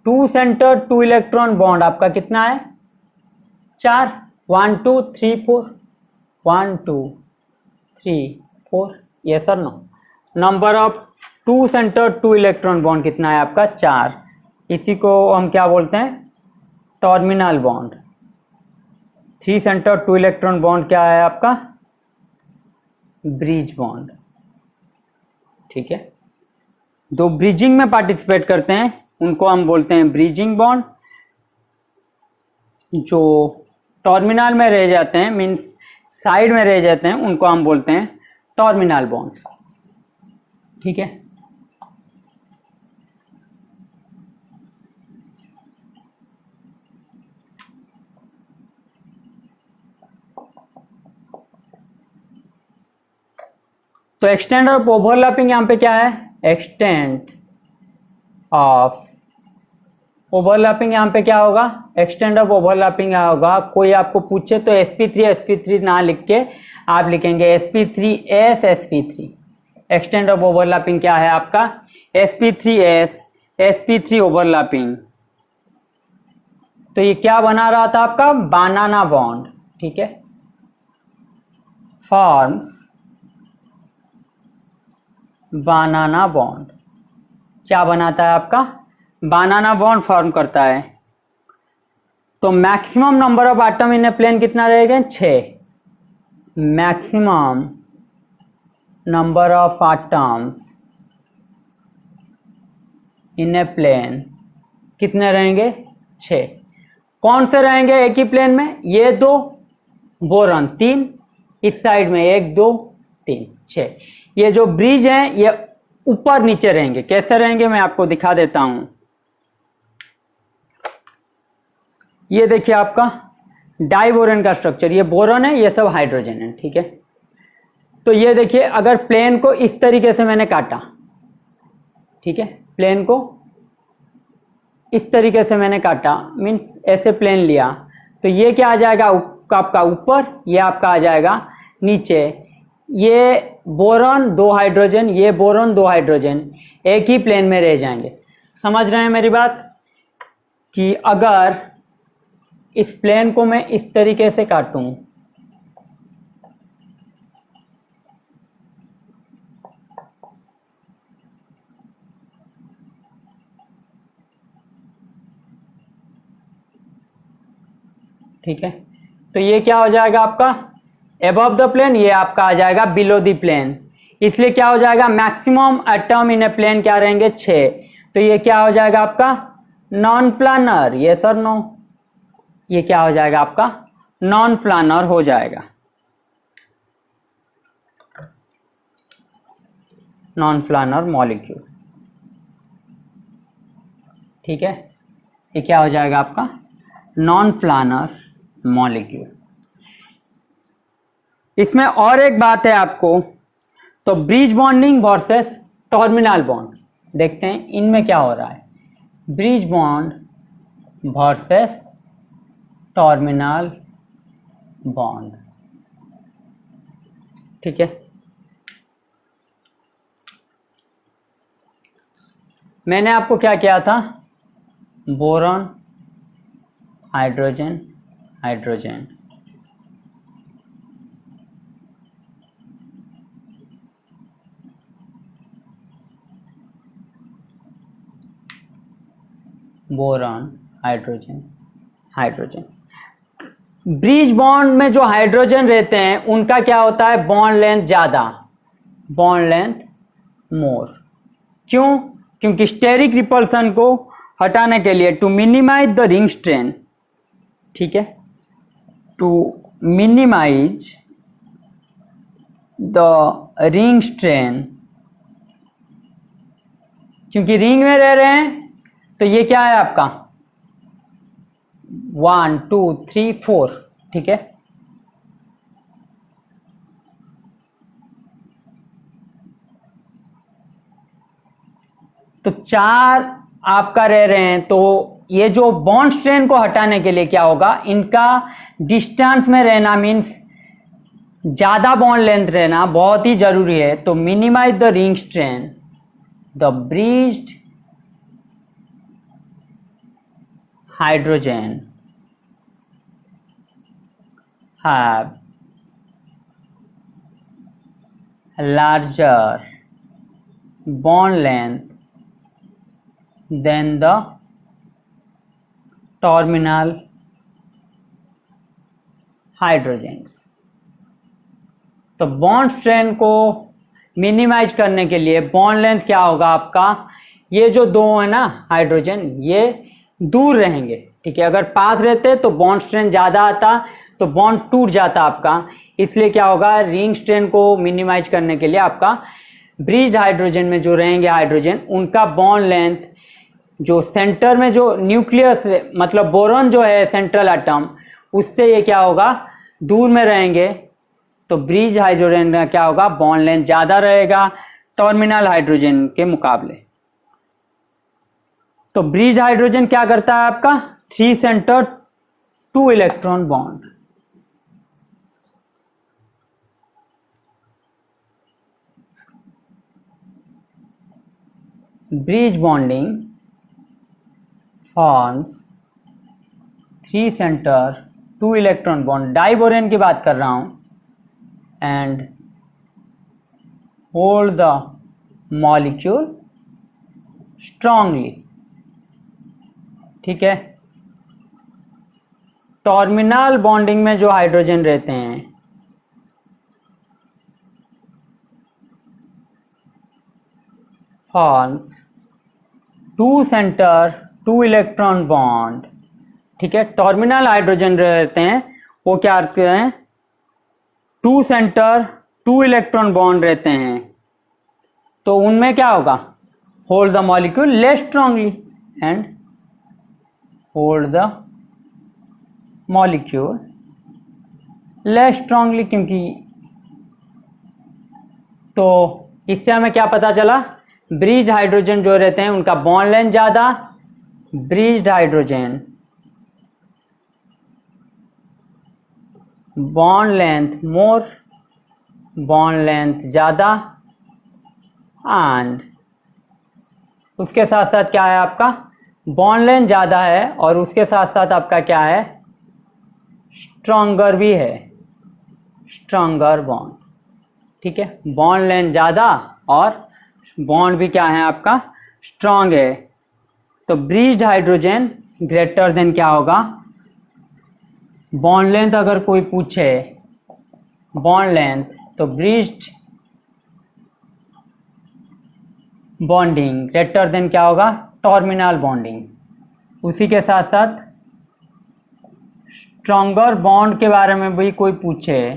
2 center 2 electron bond आपका कितना है, 4, 1 2 3 4, 1 2 3 4, ये sir no, number of 2 center 2 electron bond कितना है आपका, 4। इसी को हम क्या बोलते हैं, terminal bond. 3 center 2 electron bond क्या है आपका, ब्रिज बॉन्ड। ठीक है, जो ब्रिजिंग में पार्टिसिपेट करते हैं उनको हम बोलते हैं ब्रिजिंग बॉन्ड, जो टर्मिनल में रह जाते हैं, मीन्स साइड में रह जाते हैं, उनको हम बोलते हैं टर्मिनल बॉन्ड। ठीक है, तो एक्सटेंड ऑफ ओवरलैपिंग यहाँ पे क्या है, एक्सटेंट ऑफ ओवरलैपिंग यहाँ पे क्या होगा, एक्सटेंड ऑफ ओवरलैपिंग यहाँ होगा, कोई आपको पूछे तो sp3 ना लिख के आप लिखेंगे sp3s sp3। Extend of overlapping क्या है आपका, sp3s sp3 ओवरलैपिंग। तो ये क्या बना रहा था आपका, बनाना बॉन्ड। ठीक है, फॉर्म्स बनाना बॉन्ड, क्या बनाता है आपका, बनाना बॉन्ड फॉर्म करता है। तो maximum number of atom in a plane कितना रहेगा, 6। Maximum number of atoms in a plane कितने रहेंगे, 6। कौन से रहेंगे एक ही प्लेन में, ये 2, बोरॉन 3, इस साइड में 1 2 3 6। ये जो ब्रिज हैं ये ऊपर नीचे रहेंगे, कैसे रहेंगे मैं आपको दिखा देता हूं। ये देखिए आपका डाइबोरेन का स्ट्रक्चर, ये बोरॉन है, ये सब हाइड्रोजन है, ठीक है। तो ये देखिए अगर प्लेन को इस तरीके से मैंने काटा, ठीक है, प्लेन को इस तरीके से मैंने काटा, मीन्स ऐसे प्लेन लिया, तो ये क्या आ जाएगा आपका ऊपर, ये आपका आ जाएगा नीचे। ये बोरॉन 2 हाइड्रोजन, ये बोरॉन 2 हाइड्रोजन एक ही प्लेन में रह जाएंगे। समझ रहे हैं मेरी बात? कि अगर इस प्लेन को मैं इस तरीके से काटूं, ठीक है, तो ये क्या हो जाएगा आपका एबव द प्लेन, ये आपका आ जाएगा बिलो द प्लेन। इसलिए क्या हो जाएगा, maximum atom in a plane क्या रहेंगे 6। तो ये क्या हो जाएगा आपका नॉन प्लानर, ये सर नो, ये क्या हो जाएगा आपका नॉन प्लानर हो जाएगा, नॉन प्लानर मॉलिक्यूल, ठीक है। ये क्या हो जाएगा आपका नॉन प्लानर मॉलिक्यूल। इसमें और एक बात है आपको, तो bridge bonding versus terminal bond देखते हैं, इनमें क्या हो रहा है। Bridge bond versus terminal bond, ठीक है। मैंने आपको क्या किया था, boron hydrogen hydrogen, boron hydrogen hydrogen. Bridge bond में जो हाइड्रोजन रहते हैं उनका क्या होता है, बॉन्ड लेंथ ज़्यादा, बॉन्ड लेंथ मोर। क्यों? क्योंकि स्टेरिक रिपल्सन को हटाने के लिए, to minimize the ring strain, ठीक है, to minimize the ring strain, क्योंकि रिंग में रह रहे हैं, तो ये क्या है आपका 1 2 3 4, ठीक है। तो 4 आपका रह रहे हैं, तो ये जो बॉन्ड स्ट्रेन को हटाने के लिए क्या होगा, इनका डिस्टेंस में रहना, मीन्स ज्यादा बॉन्ड लेंथ रहना बहुत ही जरूरी है। तो minimize the ring strain, the bridged hydrogen have larger bond length than the terminal hydrogens। तो बॉन्ड स्ट्रेन को मिनिमाइज करने के लिए बॉन्ड लेंथ क्या होगा आपका, ये जो दो है ना हाइड्रोजन, ये दूर रहेंगे, ठीक है। अगर पास रहते तो बॉन्ड स्ट्रेन ज़्यादा आता, तो बॉन्ड टूट जाता आपका। इसलिए क्या होगा, रिंग स्ट्रेन को मिनिमाइज करने के लिए आपका ब्रिज्ड हाइड्रोजन में जो रहेंगे हाइड्रोजन, उनका बॉन्ड लेंथ जो सेंटर में जो न्यूक्लियस मतलब बोरॉन जो है सेंट्रल एटम, उससे ये क्या होगा दूर में रहेंगे। तो ब्रिज हाइड्रोजन का क्या होगा, बॉन्ड लेंथ ज़्यादा रहेगा टर्मिनल हाइड्रोजन के मुकाबले। तो ब्रिज हाइड्रोजन क्या करता है आपका 3 center 2 electron bond. Bridge bonding forms 3 center 2 electron bond, diborane की बात कर रहा हूं, and hold the molecule strongly, ठीक है। टर्मिनल बॉन्डिंग में जो हाइड्रोजन रहते हैं फॉर्म्स 2 सेंटर 2 इलेक्ट्रॉन बॉन्ड, ठीक है। टर्मिनल हाइड्रोजन रहते हैं वो क्या करते हैं 2 सेंटर 2 इलेक्ट्रॉन बॉन्ड रहते हैं, तो उनमें क्या होगा hold the molecule less strongly and hold the molecule less strongly, क्योंकि तो इससे हमें क्या पता चला, ब्रीज्ड हाइड्रोजन जो रहते हैं उनका बॉन्ड लेंथ ज़्यादा, ब्रीज्ड हाइड्रोजन बॉन्ड लेंथ मोर, बॉन्ड लेंथ ज़्यादा, एंड उसके साथ साथ क्या है आपका, बॉन्ड लेंथ ज़्यादा है और उसके साथ साथ आपका क्या है, स्ट्रॉन्गर भी है, स्ट्रॉन्गर बॉन्ड। ठीक है, बॉन्ड लेंथ ज़्यादा और बॉन्ड भी क्या है आपका, स्ट्रॉन्ग है। तो ब्रीज्ड हाइड्रोजन ग्रेटर देन क्या होगा, बॉन्ड लेंथ अगर कोई पूछे बॉन्ड लेंथ, तो ब्रीज्ड बॉन्डिंग ग्रेटर देन क्या होगा, टर्मिनल बॉन्डिंग। उसी के साथ साथ स्ट्रॉन्गर बॉन्ड के बारे में भी कोई पूछे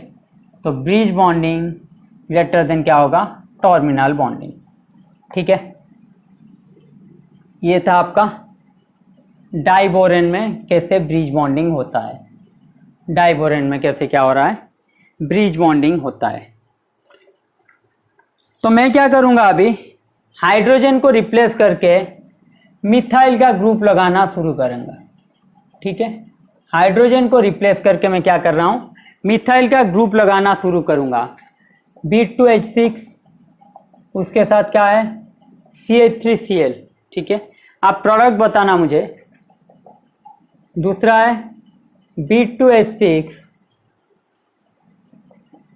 तो ब्रिज बॉन्डिंग ग्रेटर देन क्या होगा, टर्मिनल बॉन्डिंग। ठीक है, ये था आपका डाइबोरेन में कैसे ब्रिज बॉन्डिंग होता है, डाइबोरेन में कैसे क्या हो रहा है, ब्रिज बॉन्डिंग होता है। तो मैं क्या करूँगा, अभी हाइड्रोजन को रिप्लेस करके मिथाइल का ग्रुप लगाना शुरू करूँगा। ठीक है, हाइड्रोजन को रिप्लेस करके मैं क्या कर रहा हूँ, मिथाइल का ग्रुप लगाना शुरू करूँगा। B2H6, उसके साथ क्या है, CH3Cl। ठीक है, आप प्रोडक्ट बताना मुझे। दूसरा है B2H6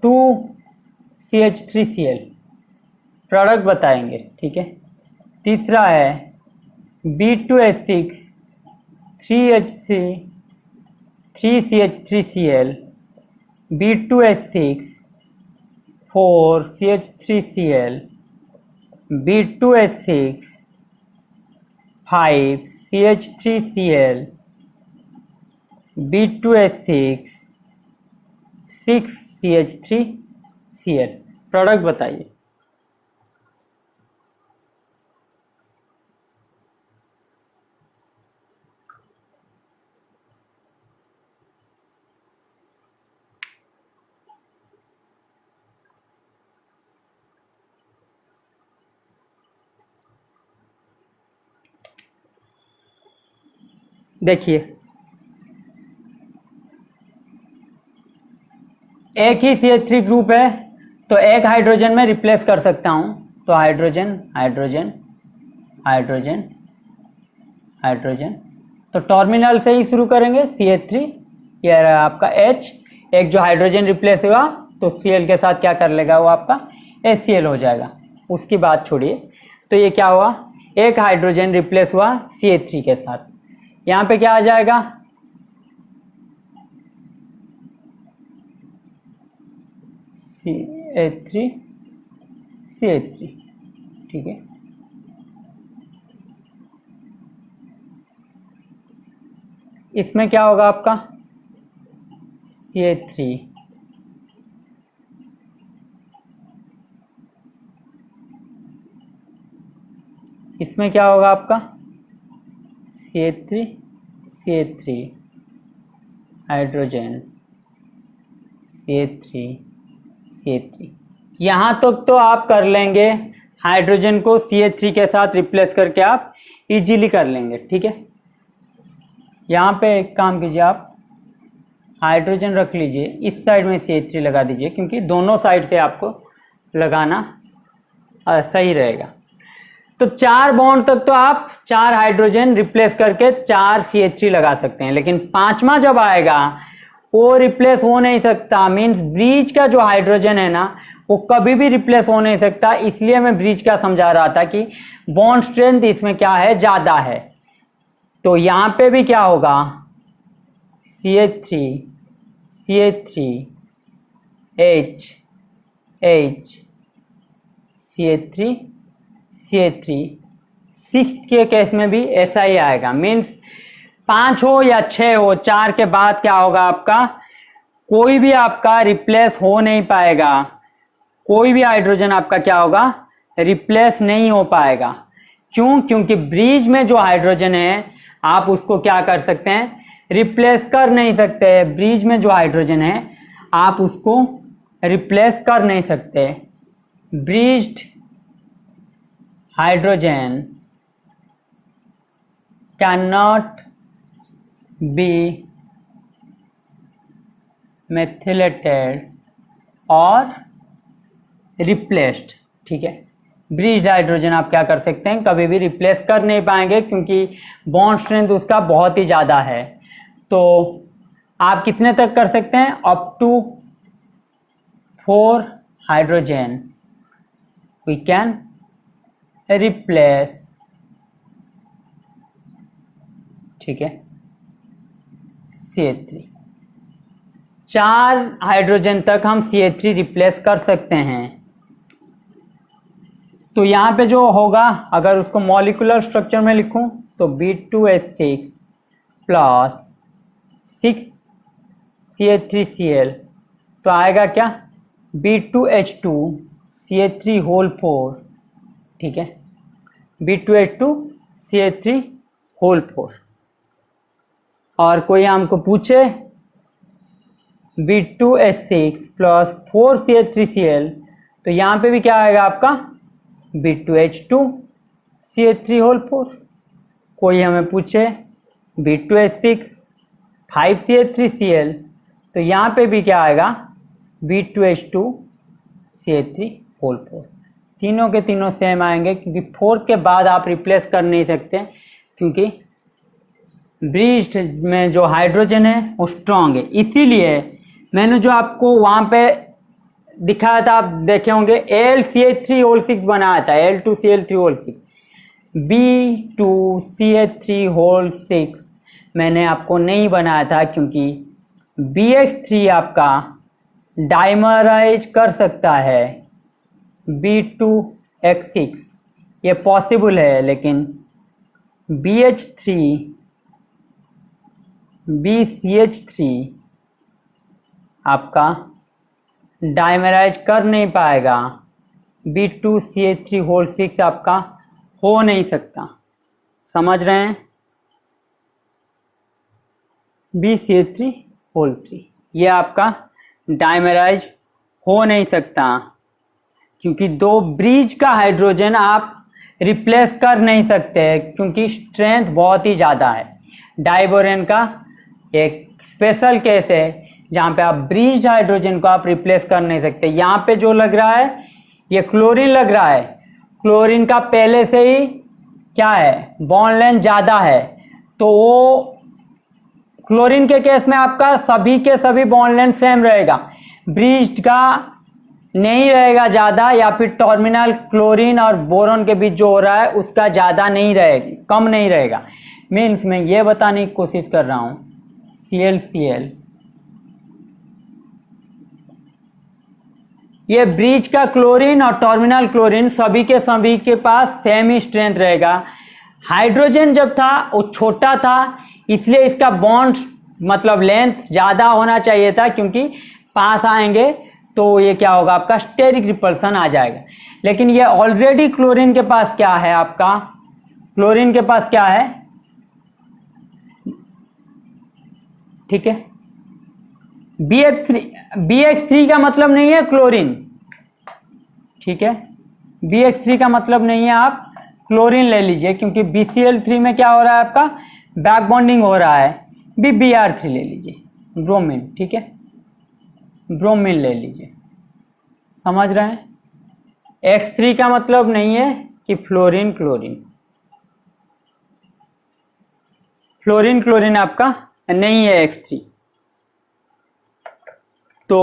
2CH3Cl, प्रोडक्ट बताएंगे। ठीक है, तीसरा है B2H6 3CH3Cl, B2H6 4CH3Cl, B2H6 5CH3Cl, B2H6 6CH3Cl। Product बताइए। देखिए, एक ही CH3 ग्रुप है तो एक हाइड्रोजन में रिप्लेस कर सकता हूं। तो हाइड्रोजन हाइड्रोजन हाइड्रोजन हाइड्रोजन, तो टर्मिनल से ही शुरू करेंगे। CH3, ये रहा आपका H, एक जो हाइड्रोजन रिप्लेस हुआ तो Cl के साथ क्या कर लेगा, वो आपका HCl हो जाएगा। उसकी बात छोड़िए, तो ये क्या हुआ, एक हाइड्रोजन रिप्लेस हुआ CH3 के साथ, यहाँ पे क्या आ जाएगा, CH3 CH3। ठीक है, इसमें क्या होगा आपका CH3, इसमें क्या होगा आपका CH3 CH3 hydrogen CH3 CH3। यहाँ तक तो आप कर लेंगे, हाइड्रोजन को CH3 के साथ रिप्लेस करके आप इजीली कर लेंगे। ठीक है, यहाँ पे एक काम कीजिए, आप हाइड्रोजन रख लीजिए, इस साइड में CH3 लगा दीजिए, क्योंकि दोनों साइड से आपको लगाना सही रहेगा। तो 4 बॉन्ड तक तो आप 4 हाइड्रोजन रिप्लेस करके 4 CH3 लगा सकते हैं, लेकिन 5वां जब आएगा वो रिप्लेस हो नहीं सकता। मींस ब्रिज का जो हाइड्रोजन है ना, वो कभी भी रिप्लेस हो नहीं सकता। इसलिए मैं ब्रिज का समझा रहा था कि बॉन्ड स्ट्रेंथ इसमें क्या है, ज़्यादा है। तो यहाँ पे भी क्या होगा, CH3 CH3 H H CH3 CH3। 6 के केस में भी ऐसा ही आएगा। मीन्स 5 हो या 6 हो, 4 के बाद क्या होगा आपका, कोई भी आपका रिप्लेस हो नहीं पाएगा। कोई भी हाइड्रोजन आपका क्या होगा, रिप्लेस नहीं हो पाएगा। क्यों? क्योंकि ब्रिज में जो हाइड्रोजन है आप उसको क्या कर सकते हैं, रिप्लेस कर नहीं सकते। ब्रिज में जो हाइड्रोजन है आप उसको रिप्लेस कर नहीं सकते। Bridged hydrogen can not be methylated और रिप्लेस्ड। ठीक है, ब्रिज्ड हाइड्रोजन आप क्या कर सकते हैं, कभी भी रिप्लेस कर नहीं पाएंगे क्योंकि बॉन्ड स्ट्रेंथ उसका बहुत ही ज़्यादा है। तो आप कितने तक कर सकते हैं, up to 4 hydrogen we can replace. ठीक है, CH3 4 हाइड्रोजन तक हम CH3 रिप्लेस कर सकते हैं। तो यहाँ पे जो होगा, अगर उसको मॉलिक्यूलर स्ट्रक्चर में लिखूं तो B2H6 प्लस 6 CH3Cl तो आएगा क्या, B2H2 CH3 होल 4। ठीक है, B2H2 CH3 होल 4। और कोई हमको पूछे B2H6 प्लस 4 CH3Cl तो यहाँ पे भी क्या आएगा आपका B2H2 CH3 होल 4। कोई हमें पूछे B2H6 5 CH3Cl तो यहाँ पे भी क्या आएगा B2H2 CH3 होल 4। तीनों के तीनों सेम आएंगे क्योंकि 4 के बाद आप रिप्लेस कर नहीं सकते, क्योंकि ब्रिज्ड में जो हाइड्रोजन है वो स्ट्रॉन्ग है। इसीलिए मैंने जो आपको वहाँ पे दिखाया था, आप देखे होंगे AlCH3 होल 6 बनाया था, Al2Cl3 होल 6, B2CH3 होल 6 मैंने आपको नहीं बनाया था क्योंकि BH3 आपका डाइमराइज कर सकता है B2H6, ये पॉसिबल है, लेकिन BCH3 आपका डाइमराइज कर नहीं पाएगा। B2CH3 होल 6 आपका हो नहीं सकता, समझ रहे हैं। BCH3 होल 3 ये आपका डाइमराइज हो नहीं सकता क्योंकि दो ब्रिज का हाइड्रोजन आप रिप्लेस कर नहीं सकते क्योंकि स्ट्रेंथ बहुत ही ज़्यादा है। डाइबोरेन का एक स्पेशल केस है जहाँ पे आप ब्रिज्ड हाइड्रोजन को आप रिप्लेस कर नहीं सकते। यहाँ पे जो लग रहा है ये क्लोरीन लग रहा है, क्लोरीन का पहले से ही क्या है, बॉन्ड लेंथ ज़्यादा है, तो वो क्लोरीन के केस में आपका सभी के सभी बॉन्ड लेंथ सेम रहेगा, ब्रिज्ड का नहीं रहेगा ज़्यादा, या फिर टर्मिनल क्लोरीन और बोरॉन के बीच जो हो रहा है उसका ज़्यादा नहीं रहेगा, कम नहीं रहेगा। मीन्स मैं ये बताने की कोशिश कर रहा हूँ ClCl ये ब्रिज का क्लोरीन और टर्मिनल क्लोरीन सभी के पास सेम ही स्ट्रेंथ रहेगा। हाइड्रोजन जब था वो छोटा था इसलिए इसका बॉन्ड मतलब लेंथ ज़्यादा होना चाहिए था, क्योंकि पास आएंगे तो ये क्या होगा, आपका स्टेरिक रिपल्सन आ जाएगा। लेकिन ये ऑलरेडी क्लोरीन के पास क्या है, आपका क्लोरीन के पास क्या है, ठीक है, BH3 का मतलब नहीं है क्लोरीन, ठीक है, BH3 का मतलब नहीं है, आप क्लोरीन ले लीजिए क्योंकि BCl3 में क्या हो रहा है, आपका बैक बॉन्डिंग हो रहा है। Br3 ले लीजिए, ब्रोमीन, ठीक है, ब्रोमीन ले लीजिए, समझ रहे हैं। X3 का मतलब नहीं है कि फ्लोरीन क्लोरीन आपका नहीं है X3। तो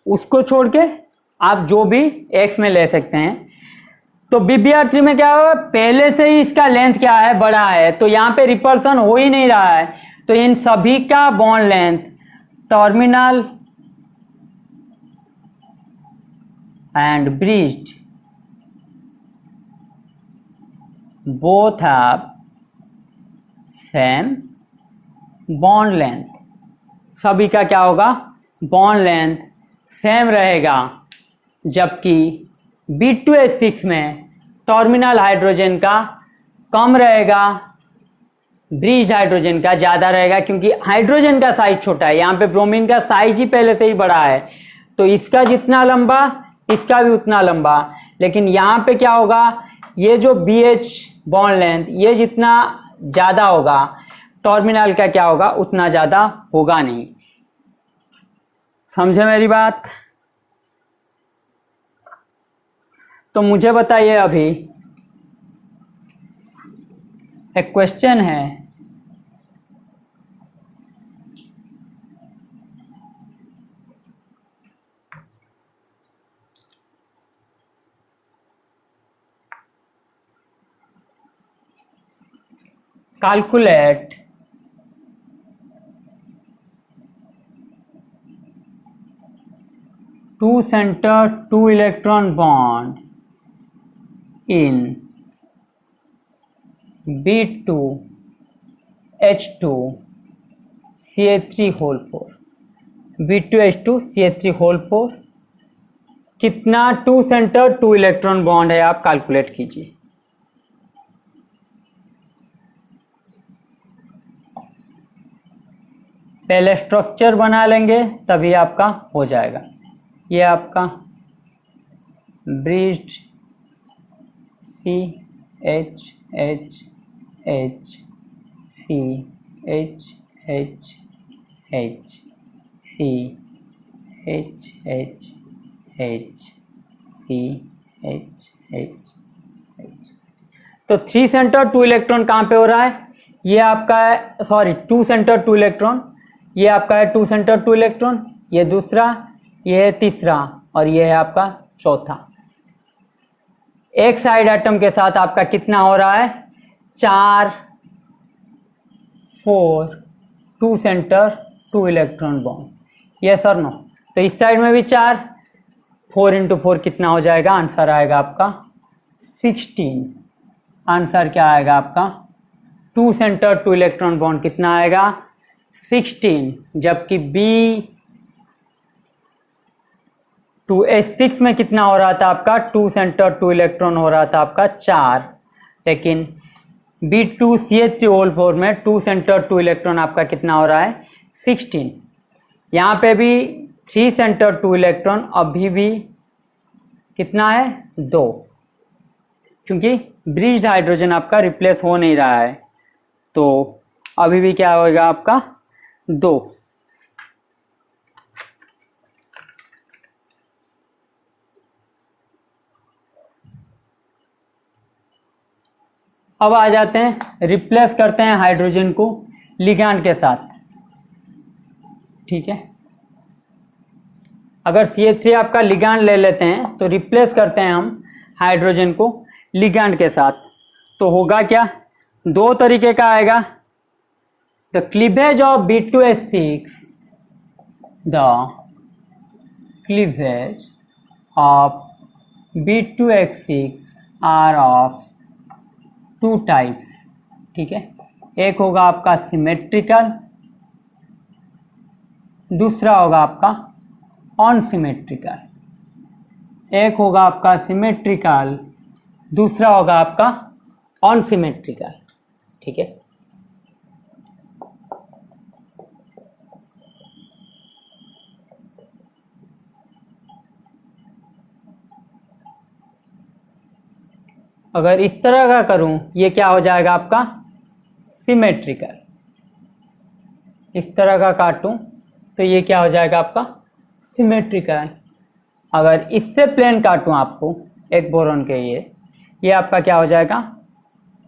उसको छोड़ के आप जो भी X में ले सकते हैं। तो Br3 में क्या होगा, पहले से ही इसका लेंथ क्या है, बड़ा है, तो यहाँ पे रिपल्सन हो ही नहीं रहा है, तो इन सभी का bond length terminal and bridged both have same bond length, सभी का क्या होगा, बॉन्ड लेंथ सेम रहेगा। जबकि B2H6 में टर्मिनल हाइड्रोजन का कम रहेगा, ब्रीज्ड हाइड्रोजन का ज़्यादा रहेगा, क्योंकि हाइड्रोजन का साइज छोटा है। यहाँ पे ब्रोमीन का साइज ही पहले से ही बड़ा है, तो इसका जितना लंबा इसका भी उतना लंबा। लेकिन यहाँ पे क्या होगा, ये जो BH बॉन्ड लेंथ ये जितना ज़्यादा होगा, टर्मिनल का क्या होगा उतना ज़्यादा होगा नहीं। समझे मेरी बात? तो मुझे बताइए, अभी एक क्वेश्चन है, calculate two center 2 electron bond in B2H2 CH3 whole 4, B2H2 CH3 whole 4 कितना 2 सेंटर 2 इलेक्ट्रॉन बॉन्ड है, आप कैलकुलेट कीजिए। पहले स्ट्रक्चर बना लेंगे तभी आपका हो जाएगा। ये आपका bridged CH H H CH H H CH H H CH H H। तो 3 सेंटर 2 इलेक्ट्रॉन कहाँ पे हो रहा है, ये आपका है, सॉरी 2 सेंटर 2 इलेक्ट्रॉन, ये आपका है 2 सेंटर 2 इलेक्ट्रॉन, ये दूसरा, ये है तीसरा, और ये है आपका चौथा। एक साइड एटम के साथ आपका कितना हो रहा है, 4 4 2 सेंटर 2 इलेक्ट्रॉन बॉन्ड, यस और नो? तो इस साइड में भी 4, 4 × 4 कितना हो जाएगा, आंसर आएगा आपका 16। आंसर क्या आएगा आपका, 2 सेंटर 2 इलेक्ट्रॉन बॉन्ड कितना आएगा 16, जबकि B2H6 में कितना हो रहा था आपका, 2 सेंटर 2 इलेक्ट्रॉन हो रहा था आपका 4, लेकिन B2CH3 में 2 सेंटर 2 इलेक्ट्रॉन आपका कितना हो रहा है 16। यहाँ पे भी 3 सेंटर 2 इलेक्ट्रॉन अभी भी कितना है 2, क्योंकि ब्रिज्ड हाइड्रोजन आपका रिप्लेस हो नहीं रहा है, तो अभी भी क्या होगा आपका 2। अब आ जाते हैं, रिप्लेस करते हैं हाइड्रोजन को लिगैंड के साथ, ठीक है। अगर CH3 आपका लिगैंड ले लेते हैं तो रिप्लेस करते हैं हम हाइड्रोजन को लिगैंड के साथ, तो होगा क्या, 2 तरीके का आएगा। The cleavage of B2H6, the cleavage of B2H6 are of 2 types, ठीक है। एक होगा आपका सिमेट्रिकल, दूसरा होगा आपका अनसिमेट्रिकल। एक होगा आपका सिमेट्रिकल, दूसरा होगा आपका अनसिमेट्रिकल, ठीक है। अगर इस तरह का करूं, ये क्या हो जाएगा आपका सिमेट्रिकल। इस तरह का काटूं तो ये क्या हो जाएगा आपका सिमेट्रिकल। अगर इससे प्लेन काटूं आपको एक बोरॉन के, ये आपका क्या हो जाएगा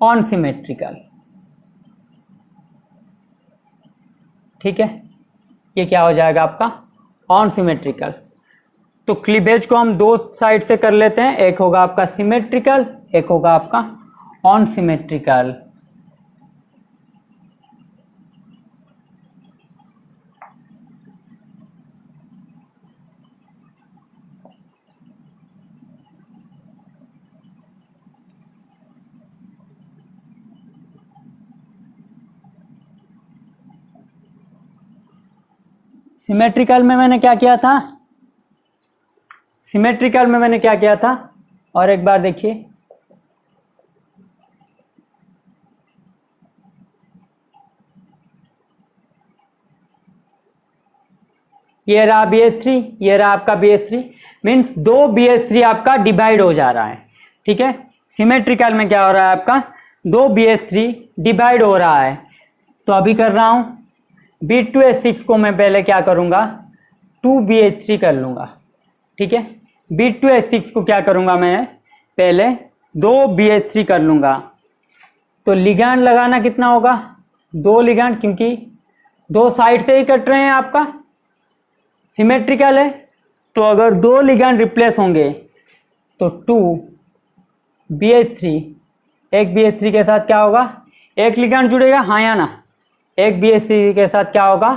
अनसिमेट्रिकल, ठीक है। ये क्या हो जाएगा आपका अनसिमेट्रिकल। तो क्लीवेज को हम 2 साइड से कर लेते हैं, एक होगा आपका सिमेट्रिकल, एक होगा आपका अनसिमेट्रिकल। सिमेट्रिकल में मैंने क्या किया था, सिमेट्रिकल में मैंने क्या किया था, और एक बार देखिए, ये रहा BH3, ये रहा आपका BH3, मीन्स 2 BH3 आपका डिवाइड हो जा रहा है, ठीक है। सिमेट्रिकल में क्या हो रहा है आपका, 2 BH3 डिवाइड हो रहा है। तो अभी कर रहा हूँ, B2H6 को मैं पहले क्या करूँगा, 2 BH3 कर लूँगा, ठीक है। B2H6 को क्या करूँगा मैं, पहले 2 BH3 कर लूँगा। तो लिगैंड लगाना कितना होगा, 2 लिगैंड, क्योंकि 2 साइड से ही कट रहे हैं, आपका सिमेट्रिकल है। तो अगर 2 लिगैंड रिप्लेस होंगे तो 2 BH3, एक BH3 के साथ क्या होगा, एक लिगैंड जुड़ेगा, हाँ या ना, एक BH3 के साथ क्या होगा,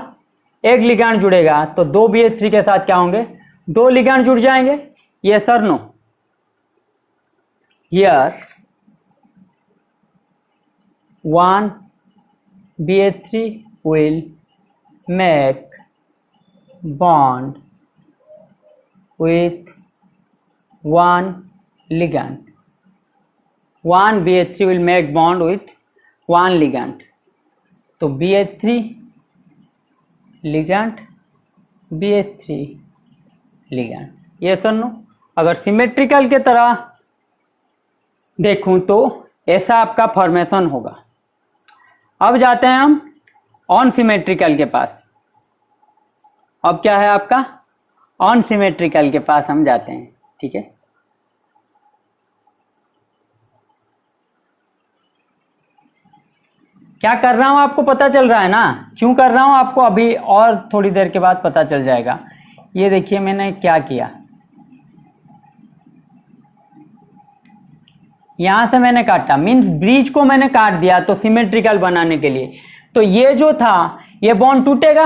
एक लिगैंड जुड़ेगा। तो 2 BH3 के साथ क्या होंगे, 2 लिगैंड जुड़ जाएंगे, यस और no. Here 1 BH3 will make bond with 1 ligand. 1 BH3 will make bond with 1 ligand. तो BH3 ligand, BH3 ligand, ये सर नो। अगर सिमेट्रिकल के तरह देखूं तो ऐसा आपका फॉर्मेशन होगा। अब जाते हैं हम ऑन सिमेट्रिकल के पास। अब क्या है आपका, ऑन सिमेट्रिकल के पास हम जाते हैं, ठीक है। क्या कर रहा हूं आपको पता चल रहा है ना, क्यों कर रहा हूं आपको अभी और थोड़ी देर के बाद पता चल जाएगा। ये देखिए मैंने क्या किया, यहां से मैंने काटा, मीन्स ब्रिज को मैंने काट दिया तो सिमेट्रिकल बनाने के लिए। तो ये जो था ये बॉन्ड टूटेगा,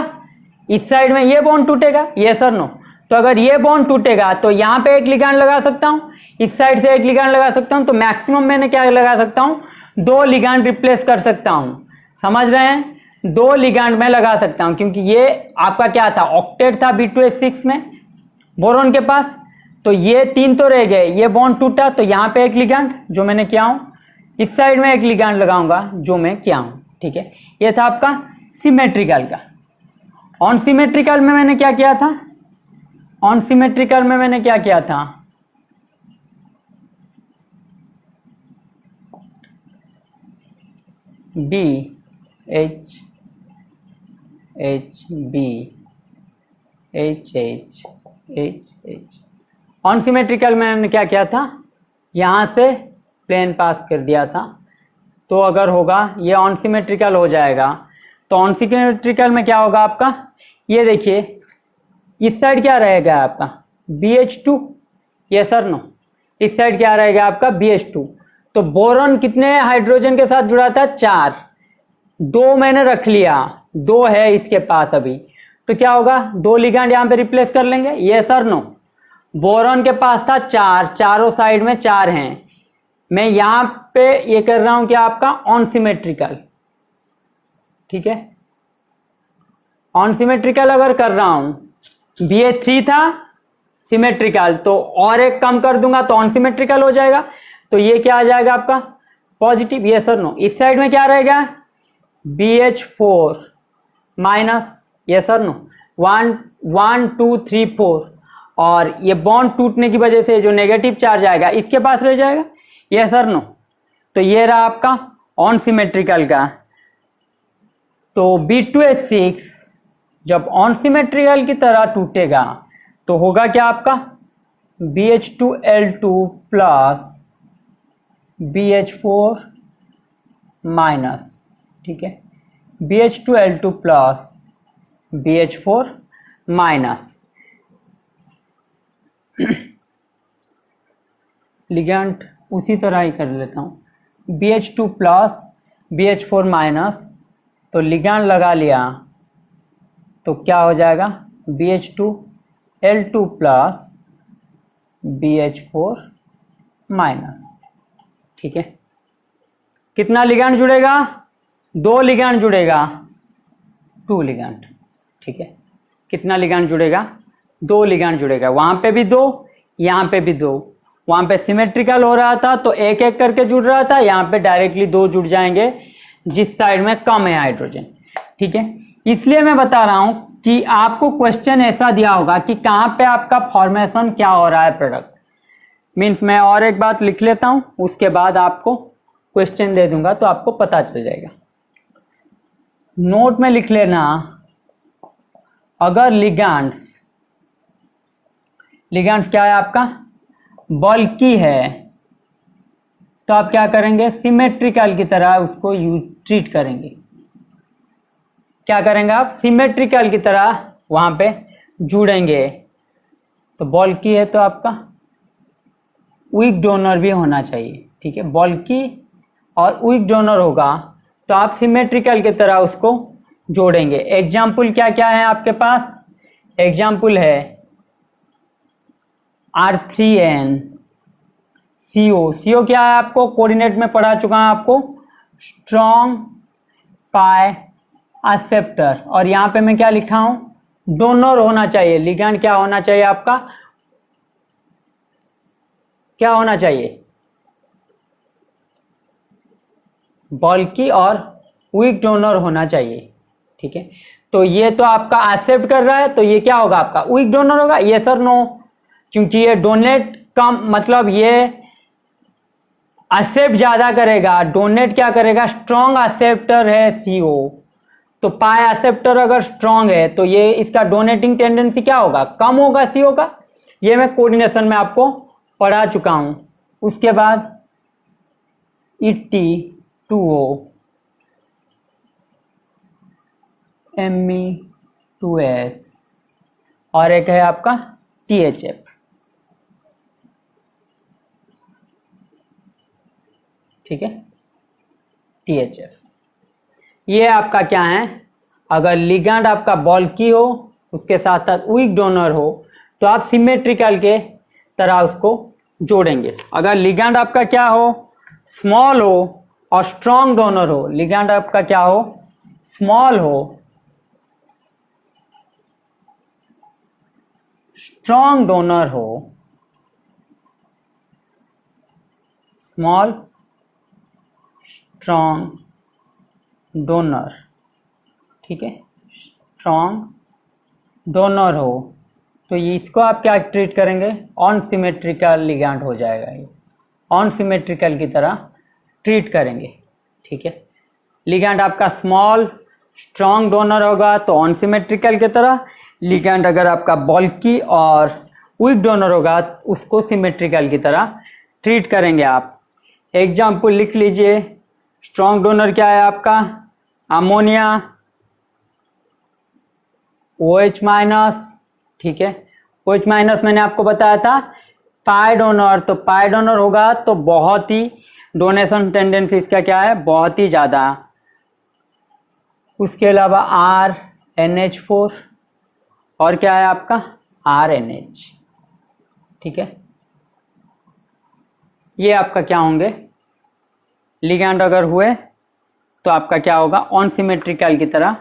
इस साइड में ये बॉन्ड टूटेगा, ये सर नो। तो अगर ये बॉन्ड टूटेगा तो यहाँ पे एक लिगैंड लगा सकता हूँ, इस साइड से एक लिगैंड लगा सकता हूँ। तो मैक्सिमम मैंने क्या लगा सकता हूँ, 2 लिगैंड रिप्लेस कर सकता हूँ, समझ रहे हैं, 2 लिगैंड में लगा सकता हूँ। क्योंकि ये आपका क्या था, ऑक्टेट था B2H6 में बोरॉन के पास। तो ये 3 तो रह गए, ये बॉन्ड टूटा तो यहाँ पे एक लिगैंड जो मैंने किया हूँ, इस साइड में एक लिगैंड लगाऊंगा जो मैं किया हूँ, ठीक है। ये था आपका सिमेट्रिकल का। ऑन सिमेट्रिकल में मैंने क्या किया था, ऑन सिमेट्रिकल में मैंने क्या किया था, BH ऑन सिमेट्रिकल में मैंने क्या किया था, यहाँ से प्लेन पास कर दिया था। तो अगर होगा ये ऑन सिमेट्रिकल हो जाएगा। तो ऑन सिमेट्रिकल में क्या होगा आपका, ये देखिए इस साइड क्या रहेगा आपका BH2, ये सर नो, इस साइड क्या रहेगा आपका BH2। तो बोरॉन कितने हाइड्रोजन के साथ जुड़ा था, 4, 2 मैंने रख लिया, 2 है इसके पास अभी। तो क्या होगा, 2 लिगैंड यहाँ पे रिप्लेस कर लेंगे, ये सर नो। बोरॉन के पास था 4, चारों साइड में 4 हैं। मैं यहाँ पे ये कर रहा हूं कि आपका ऑन सिमेट्रिकल, ठीक है। ऑन सिमेट्रिकल अगर कर रहा हूं, BH3 था सिमेट्रिकल, तो और एक कम कर दूंगा तो ऑन सिमेट्रिकल हो जाएगा। तो ये क्या आ जाएगा आपका पॉजिटिव, ये सर नो। इस साइड में क्या रहेगा BH4 माइनस, ये सर नो, 1 1 2 3 4, और ये बॉन्ड टूटने की वजह से जो नेगेटिव चार्ज आएगा इसके पास रह जाएगा, ये सर नो। तो ये रहा आपका ऑन सिमेट्रिकल का। तो B2H6 जब ऑन सिमेट्रिकल की तरह टूटेगा तो होगा क्या आपका BH2L2 प्लस BH4 माइनस, ठीक है, BH2L2 plus BH4 minus. Ligand उसी तरह ही कर लेता हूँ, BH2 प्लस BH4 माइनस। तो लिगैंड लगा लिया तो क्या हो जाएगा BH2L2 प्लस BH4 माइनस, ठीक है। कितना लिगैंड जुड़ेगा, 2 लिगैंड जुड़ेगा, 2 लिगैंड, ठीक है। कितना लिगैंड जुड़ेगा, 2 लिगैंड जुड़ेगा। वहां पे भी 2, यहाँ पे भी 2। वहां पे सिमेट्रिकल हो रहा था तो एक एक करके जुड़ रहा था, यहाँ पे डायरेक्टली 2 जुड़ जाएंगे जिस साइड में कम है हाइड्रोजन, ठीक है। इसलिए मैं बता रहा हूं कि आपको क्वेश्चन ऐसा दिया होगा कि कहाँ पे आपका फॉर्मेशन क्या हो रहा है प्रोडक्ट। मीन्स मैं और एक बात लिख लेता हूँ, उसके बाद आपको क्वेश्चन दे दूंगा तो आपको पता चल जाएगा। नोट में लिख लेना, अगर लिगैंड्स क्या है आपका, बल्की है, तो आप क्या करेंगे, सिमेट्रिकल की तरह उसको ट्रीट करेंगे। क्या करेंगे आप, सिमेट्रिकल की तरह वहां पे जुड़ेंगे। तो बल्की है तो आपका वीक डोनर भी होना चाहिए, ठीक है। बल्की और वीक डोनर होगा तो आप सिमेट्रिकल की तरह उसको जोड़ेंगे। एग्जाम्पल क्या क्या है आपके पास, एग्जाम्पल है R3NCO। क्या है, आपको कोऑर्डिनेट में पढ़ा चुका है आपको, स्ट्रॉन्ग पाई एक्सेप्टर। और यहाँ पे मैं क्या लिखा हूं, डोनर होना चाहिए। लिगैंड क्या होना चाहिए आपका, क्या होना चाहिए, बल्की और वीक डोनर होना चाहिए, ठीक है। तो ये तो आपका एक्सेप्ट कर रहा है, तो ये क्या होगा आपका, वीक डोनर होगा। ये सर नो, क्योंकि ये डोनेट कम, मतलब ये एक्सेप्ट ज्यादा करेगा, डोनेट क्या करेगा, स्ट्रॉन्ग एक्सेप्टर है CO। तो पाई एक्सेप्टर अगर स्ट्रॉन्ग है तो ये इसका डोनेटिंग टेंडेंसी क्या होगा, कम होगा CO का। ये मैं कोऑर्डिनेशन में आपको पढ़ा चुका हूं। उसके बाद ET2O Me2S और एक है आपका THF, ठीक है, THF। ये आपका क्या है, अगर लिगैंड आपका बल्की हो उसके साथ साथ वीक डोनर हो तो आप सिमेट्रिकल के तरह उसको जोड़ेंगे। अगर लिगैंड आपका क्या हो, स्मॉल हो और स्ट्रॉन्ग डोनर हो, लिगैंड आपका क्या हो, स्मॉल हो, स्ट्रॉन्ग डोनर हो, स्मॉल स्ट्रॉन्ग डोनर, ठीक है, स्ट्रॉन्ग डोनर हो, तो ये इसको आप क्या ट्रीट करेंगे, ऑन सिमेट्रिकल लिगैंड हो जाएगा। ये ऑन सिमेट्रिकल की तरह ट्रीट करेंगे, ठीक है। लिगैंड आपका स्मॉल स्ट्रॉन्ग डोनर होगा तो ऑन सिमेट्रिकल की तरह, लिगैंड अगर आपका बल्की और वीक डोनर होगा उसको सिमेट्रिकल की तरह ट्रीट करेंगे आप। एग्जाम्पल लिख लीजिए, स्ट्रॉन्ग डोनर क्या है आपका, अमोनिया OH-, ठीक है। OH- मैंने आपको बताया था पाई डोनर, तो पाई डोनर होगा तो बहुत ही डोनेशन टेंडेंसी इसका क्या है, बहुत ही ज़्यादा। उसके अलावा RNH4 और क्या है आपका RNH, ठीक है। ये आपका क्या होंगे, लिगैंड अगर हुए तो आपका क्या होगा, ऑन सिमेट्रिकल की तरह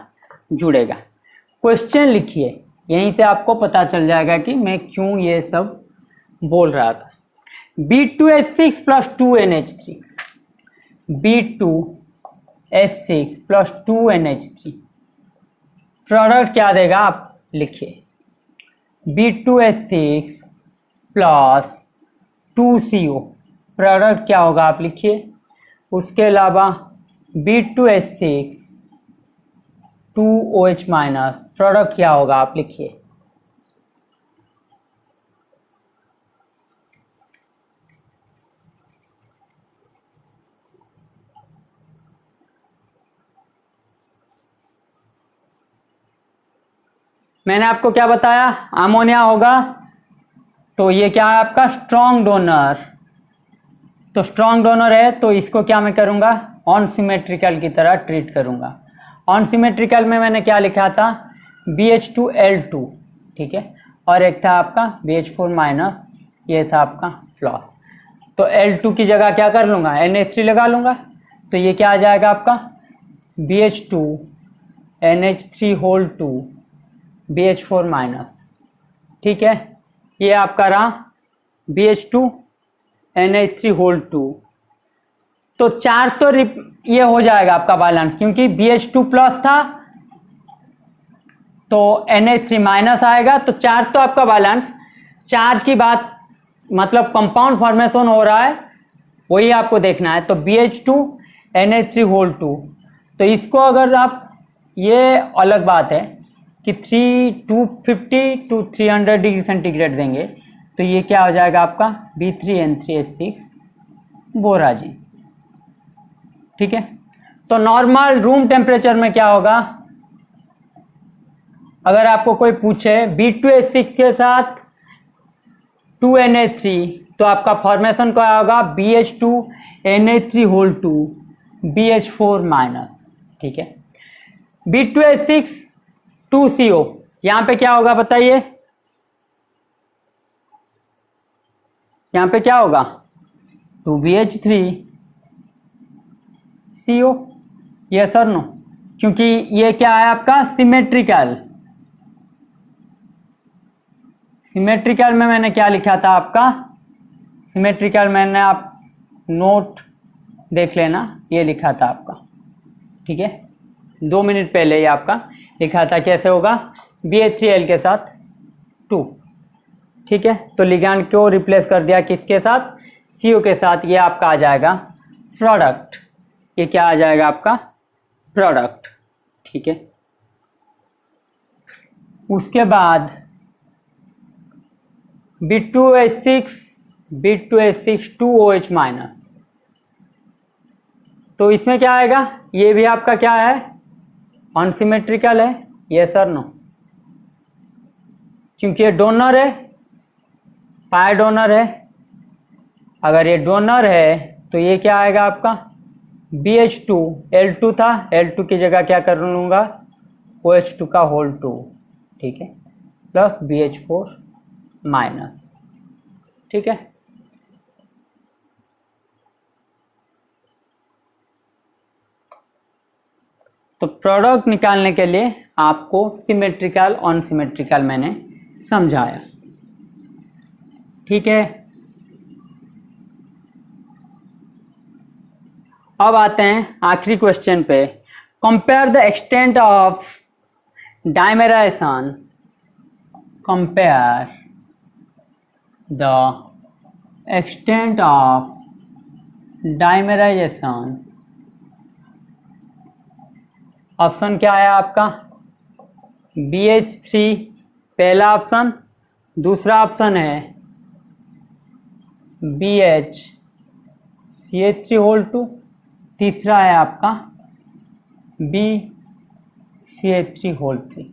जुड़ेगा। क्वेश्चन लिखिए, यहीं से आपको पता चल जाएगा कि मैं क्यों ये सब बोल रहा था। B2H6 + 2NH3, B2H6 + 2NH3 product क्या देगा, आप लिखिए, B2H6 + 2CO प्रोडक्ट क्या होगा, आप लिखिए। उसके अलावा B2H6 2OH- प्रोडक्ट क्या होगा, आप लिखिए। मैंने आपको क्या बताया, अमोनिया होगा तो ये क्या है आपका स्ट्रॉन्ग डोनर, तो स्ट्रॉन्ग डोनर है तो इसको क्या मैं करूंगा, ऑन सिमेट्रिकल की तरह ट्रीट करूंगा। ऑन सिमेट्रिकल में मैंने क्या लिखा था, BH2L2, ठीक है, और एक था आपका BH4-, ये था आपका फ्लॉस। तो L2 की जगह क्या कर लूंगा, NH3 लगा लूंगा, तो ये क्या आ जाएगा आपका BH2NH3(2) BH4-, ठीक है। ये आपका रहा BH2NH3(2). तो 4 तो ये हो जाएगा आपका बैलेंस, क्योंकि BH2+ था तो NH3 माइनस आएगा, तो चार्ज तो आपका बैलेंस, चार्ज की बात मतलब कंपाउंड फॉर्मेशन हो रहा है वही आपको देखना है। तो BH2 NH3 होल 2, तो इसको अगर आप, ये अलग बात है कि 250 to 300 डिग्री सेंटीग्रेड देंगे तो ये क्या हो जाएगा आपका B3N3H6 बोराजिन। ठीक है, तो नॉर्मल रूम टेम्परेचर में क्या होगा, अगर आपको कोई पूछे B2H6 के साथ 2NH3 तो आपका फॉर्मेशन क्या होगा BH2 NH3 whole 2 BH4 minus. ठीक है, B2H6 2CO, यहां पे क्या होगा बताइए, यहां पे क्या होगा 2BH3 CO, यस और नो, क्योंकि ये क्या है आपका सिमेट्रिकल। सिमेट्रिकल में मैंने क्या लिखा था आपका, सिमेट्रिकल मैंने, आप नोट देख लेना, ये लिखा था आपका। ठीक है, 2 मिनट पहले ही आपका लिखा था कैसे होगा BH3L के साथ 2। ठीक है, तो लिगैंड को रिप्लेस कर दिया किसके साथ, CO के साथ, ये आपका आ जाएगा प्रोडक्ट, ये क्या आ जाएगा आपका प्रोडक्ट। ठीक है, उसके बाद B2H6 2OH माइनस, तो इसमें क्या आएगा, ये भी आपका क्या है अनसिमेट्रिकल है, यस और नो, क्योंकि ये डोनर है, पाई डोनर है। अगर ये डोनर है तो ये क्या आएगा आपका BH2 L2 था, L2 की जगह क्या कर लूँगा OH2 का होल 2। ठीक है, प्लस BH4 माइनस। ठीक है, तो प्रोडक्ट निकालने के लिए आपको सिमेट्रिकल अनसिमेट्रिकल मैंने समझाया। ठीक है, अब आते हैं आखिरी क्वेश्चन पे। Compare the extent of dimerization, compare the extent of dimerization. Option क्या है आपका BH3 पहला ऑप्शन, दूसरा ऑप्शन है BHCH3 होल 2, तीसरा है आपका BCH3 होल 3।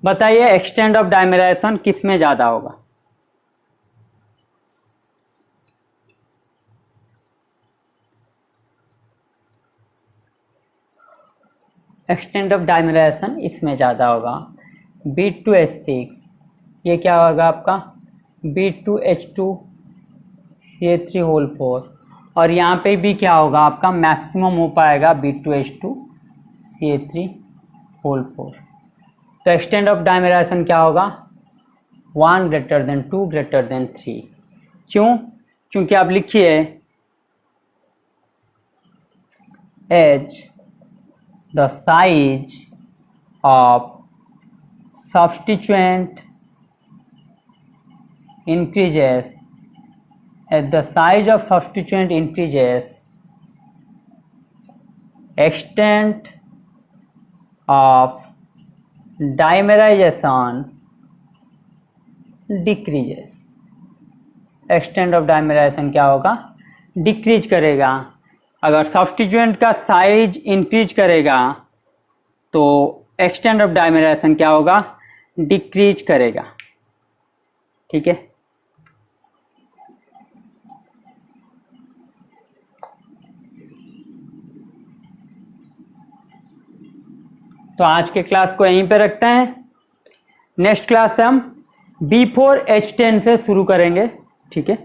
बताइए एक्सटेंट ऑफ डाइमेराइजेशन किस में ज़्यादा होगा। एक्सटेंट ऑफ डाइमेराइजेशन इसमें ज़्यादा होगा B2H6, ये क्या होगा आपका B2H2CH3 होल 4, और यहाँ पे भी क्या होगा आपका मैक्सिमम हो पाएगा B2H2CH3 होल 4। तो एक्सटेंट ऑफ डाइमेराइजेशन क्या होगा 1 ग्रेटर देन 2 ग्रेटर देन 3। क्यों, क्योंकि आप लिखिए H the size of substituent increases, as the size of substituent increases, extent of dimerization decreases। Extent of dimerization क्या होगा डिक्रीज करेगा। अगर सब्स्टिट्यूएंट का साइज इंक्रीज करेगा तो एक्सटेंट ऑफ डाइमेराइजेशन क्या होगा डिक्रीज करेगा। ठीक है, तो आज के क्लास को यहीं पे रखते हैं। नेक्स्ट क्लास से हम B4H10 से शुरू करेंगे। ठीक है,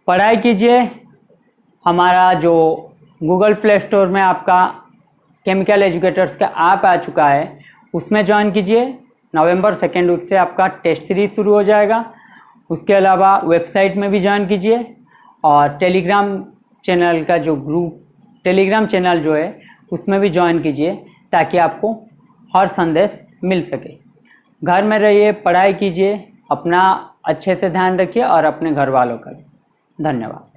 पढ़ाई कीजिए। हमारा जो गूगल प्ले स्टोर में आपका केमिकल एजुकेटर्स का ऐप आ चुका है उसमें ज्वाइन कीजिए। नवंबर 2 वीक से आपका टेस्ट सीरीज शुरू हो जाएगा। उसके अलावा वेबसाइट में भी ज्वाइन कीजिए और टेलीग्राम चैनल का जो ग्रुप, टेलीग्राम चैनल जो है उसमें भी ज्वाइन कीजिए ताकि आपको हर संदेश मिल सके। घर में रहिए, पढ़ाई कीजिए, अपना अच्छे से ध्यान रखिए और अपने घर वालों का भी। धन्यवाद।